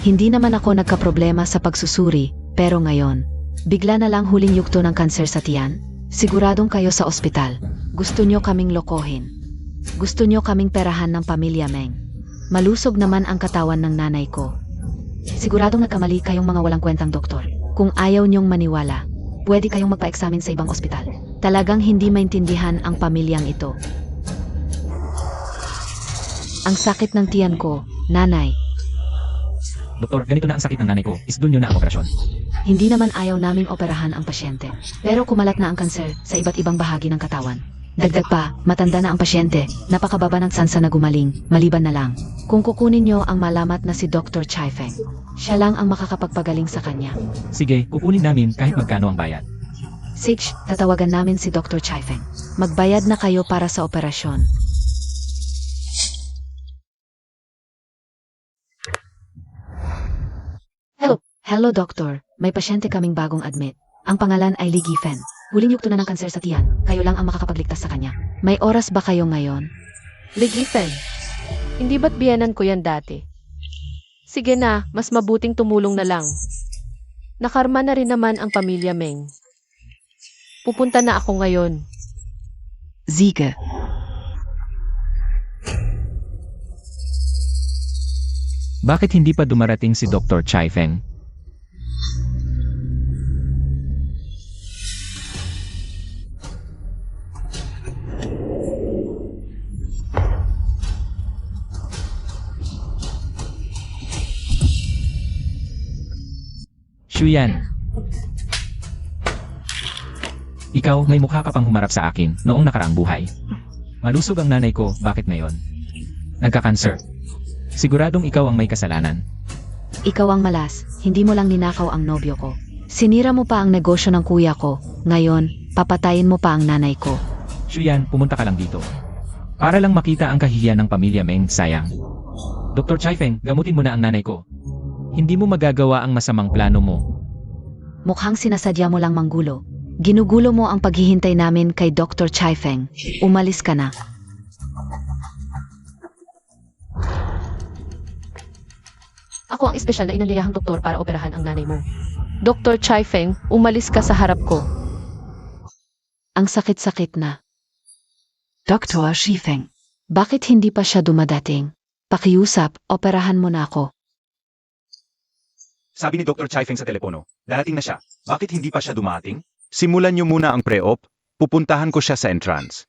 Hindi naman ako nagkaproblema sa pagsusuri, pero ngayon, bigla na lang huling yugto ng kanser sa tiyan. Siguradong kayo sa ospital. Gusto nyo kaming lokohin. Gusto nyo kaming perahan ng pamilya Meng. Malusog naman ang katawan ng nanay ko. Siguradong nagkamali kayong mga walang kwentang doktor. Kung ayaw niyong maniwala, pwede kayong magpa-examine sa ibang ospital. Talagang hindi maintindihan ang pamilyang ito. Ang sakit ng tiyan ko, nanay. Doktor, ganito na ang sakit ng nanay ko. Isdul nyo na ang operasyon. Hindi naman ayaw naming operahan ang pasyente. Pero kumalat na ang kanser sa iba't ibang bahagi ng katawan. Dagdag pa, matanda na ang pasyente, napakababa ng sansa na gumaling, maliban na lang. Kung kukunin niyo ang malamat na si Dr. Chai Feng, siya lang ang makakapagpagaling sa kanya. Sige, kukunin namin kahit magkano ang bayad. Sage, tatawagan namin si Dr. Chai Feng. Magbayad na kayo para sa operasyon. Hello, Doctor. May pasyente kaming bagong admit. Ang pangalan ay Li Gifen. Huling yugto na ng kanser sa tiyan. Kayo lang ang makakapagligtas sa kanya. May oras ba kayo ngayon? Ligifen. Hindi ba't biyanan ko yan dati? Sige na, mas mabuting tumulong na lang. Nakarma na rin naman ang pamilya Meng. Pupunta na ako ngayon. Siege. Bakit hindi pa dumarating si Dr. Chai Feng? Shuyan. Ikaw, may mukha ka pang humarap sa akin noong nakaraang buhay. Malusog ang nanay ko, bakit ngayon? Nagka-cancer. Siguradong ikaw ang may kasalanan. Ikaw ang malas. Hindi mo lang ninakaw ang nobyo ko. Sinira mo pa ang negosyo ng kuya ko. Ngayon, papatayin mo pa ang nanay ko. Shuyan, pumunta ka lang dito. Para lang makita ang kahihiyan ng pamilya Meng, sayang. Dr. Chai Feng, gamutin mo na ang nanay ko. Hindi mo magagawa ang masamang plano mo. Mukhang sinasadya mo lang manggulo. Ginugulo mo ang paghihintay namin kay Dr. Chai Feng. Umalis ka na. Ako ang espesyal na inaliyahang doktor para operahan ang nanay mo. Dr. Chai Feng, umalis ka sa harap ko. Ang sakit-sakit na. Dr. Shifeng. Bakit hindi pa siya dumadating? Pakiusap, operahan mo na ako. Sabi ni Dr. Chai Feng sa telepono, darating na siya. Bakit hindi pa siya dumating? Simulan niyo muna ang pre-op. Pupuntahan ko siya sa entrance.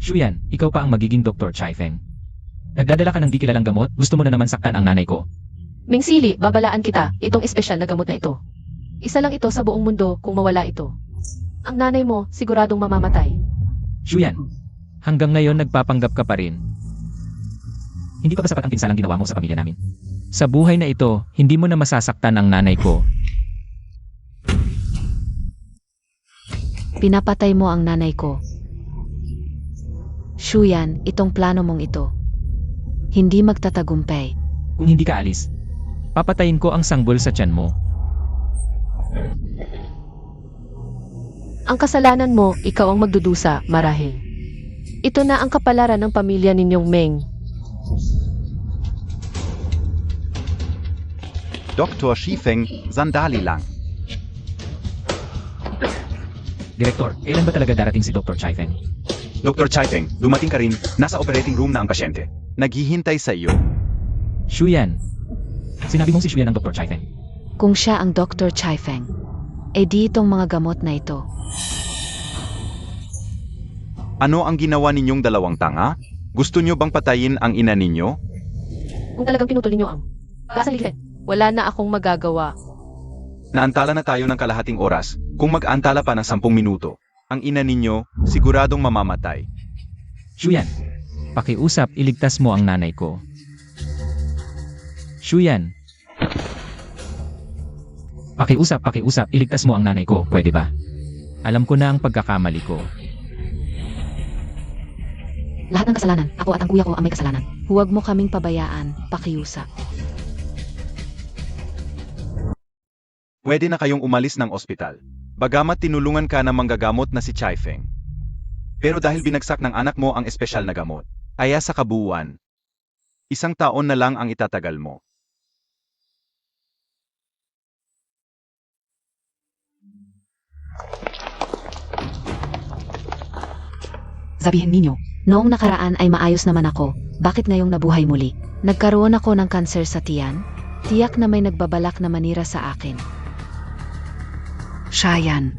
Shuyan, ikaw pa ang magiging Dr. Chai Feng. Nagdadala ka ng di kilalang gamot, gusto mo na naman saktan ang nanay ko. Ming Sili, babalaan kita, itong espesyal na gamot na ito. Isa lang ito sa buong mundo kung mawala ito. Ang nanay mo, siguradong mamamatay. Shuyan, hanggang ngayon nagpapanggap ka pa rin. Hindi pa ba sapat ang pinsalang ginawa mo sa pamilya namin? Sa buhay na ito, hindi mo na masasaktan ang nanay ko. Pinapatay mo ang nanay ko. Shuyan, itong plano mong ito. Hindi magtatagumpay. Kung hindi ka alis, papatayin ko ang sanggol sa tiyan mo. Ang kasalanan mo, ikaw ang magdudusa, marahil. Ito na ang kapalaran ng pamilya ninyong Meng. Dr. Shifeng, sandali lang. Direktor, kailan ba talaga darating si Dr. Chai Feng? Dr. Chai Feng, dumating ka rin. Nasa operating room na ang pasyente. Naghihintay sa iyo. Shuyan, sinabi mong si Shuyan ang Dr. Chai Feng. Kung siya ang Dr. Chai Feng, di itong mga gamot na ito. Ano ang ginawa ninyong dalawang tanga? Gusto nyo bang patayin ang ina ninyo? Kung talagang pinutol ninyo ang kasalihan, wala na akong magagawa. Naantala na tayo ng kalahating oras. Kung mag-aantala pa ng 10 minuto, ang ina ninyo siguradong mamamatay. Shuyan, pakiusap, iligtas mo ang nanay ko. Shuyan. Pakiusap, iligtas mo ang nanay ko, pwede ba? Alam ko na ang pagkakamali ko. Lahat ng kasalanan, ako at ang kuya ko ang may kasalanan. Huwag mo kaming pabayaan, pakiusap. Pwede na kayong umalis ng ospital. Bagamat tinulungan ka ng manggagamot na si Chai Feng. Pero dahil binagsak ng anak mo ang espesyal na gamot, aya sa kabuuan, 1 taon na lang ang itatagal mo. Sabihin ninyo. Noong nakaraan ay maayos naman ako. Bakit ngayong nabuhay muli? Nagkaroon ako ng kanser sa tiyan. Tiyak na may nagbabalak na manira sa akin. Shayan.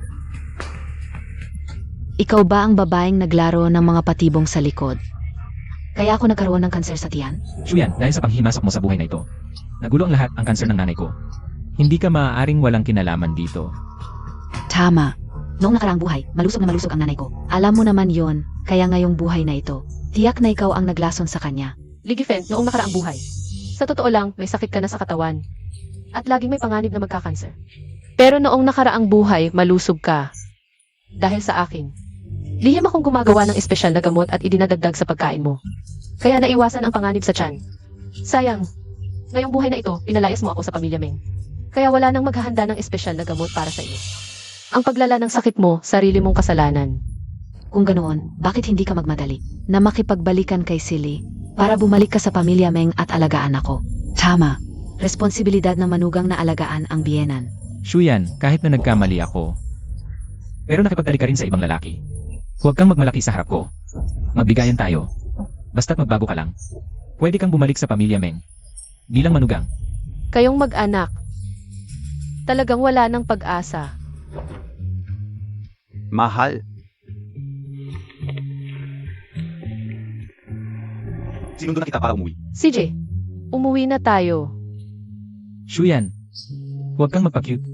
Ikaw ba ang babaeng naglaro ng mga patibong sa likod? Kaya ako nagkaroon ng kanser sa tiyan? Shuyan, dahil sa panghimasok mo sa buhay na ito, Nagulo ang lahat ang kanser ng nanay ko. Hindi ka maaaring walang kinalaman dito. Tama. Noong nakaraang buhay, malusog na malusog ang nanay ko. Alam mo naman yon, kaya ngayong buhay na ito, tiyak na ikaw ang naglason sa kanya. Ligifen, noong nakaraang buhay. Sa totoo lang, may sakit ka na sa katawan. At laging may panganib na magkakanser. Pero noong nakaraang buhay, malusog ka. Dahil sa akin. Lihim akong gumagawa ng espesyal na gamot at idinadagdag sa pagkain mo. Kaya naiwasan ang panganib sa tiyan. Sayang. Ngayong buhay na ito, pinalayas mo ako sa pamilya Meng. Kaya wala nang maghahanda ng espesyal na gamot para sa iyo. Ang paglala ng sakit mo, sarili mong kasalanan. Kung ganoon, bakit hindi ka magmadali na makipagbalikan kay Silly para bumalik ka sa pamilya Meng at alagaan ako? Tama. Responsibilidad ng manugang na alagaan ang biyenan. Shuyan, kahit na nagkamali ako. Pero nakipagtalik ka rin sa ibang lalaki. Huwag kang magmalaki sa harap ko. Magbigayan tayo. Basta't magbago ka lang. Pwede kang bumalik sa pamilya Meng. Bilang manugang. Kayong mag-anak. Talagang wala ng pag-asa. Mahal. Sinundo na kita para umuwi. CJ, umuwi na tayo. Shuyan, huwag kang magpa-cute.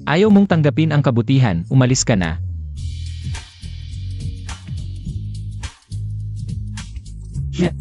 Ayaw mong tanggapin ang kabutihan, umalis ka na. Shit.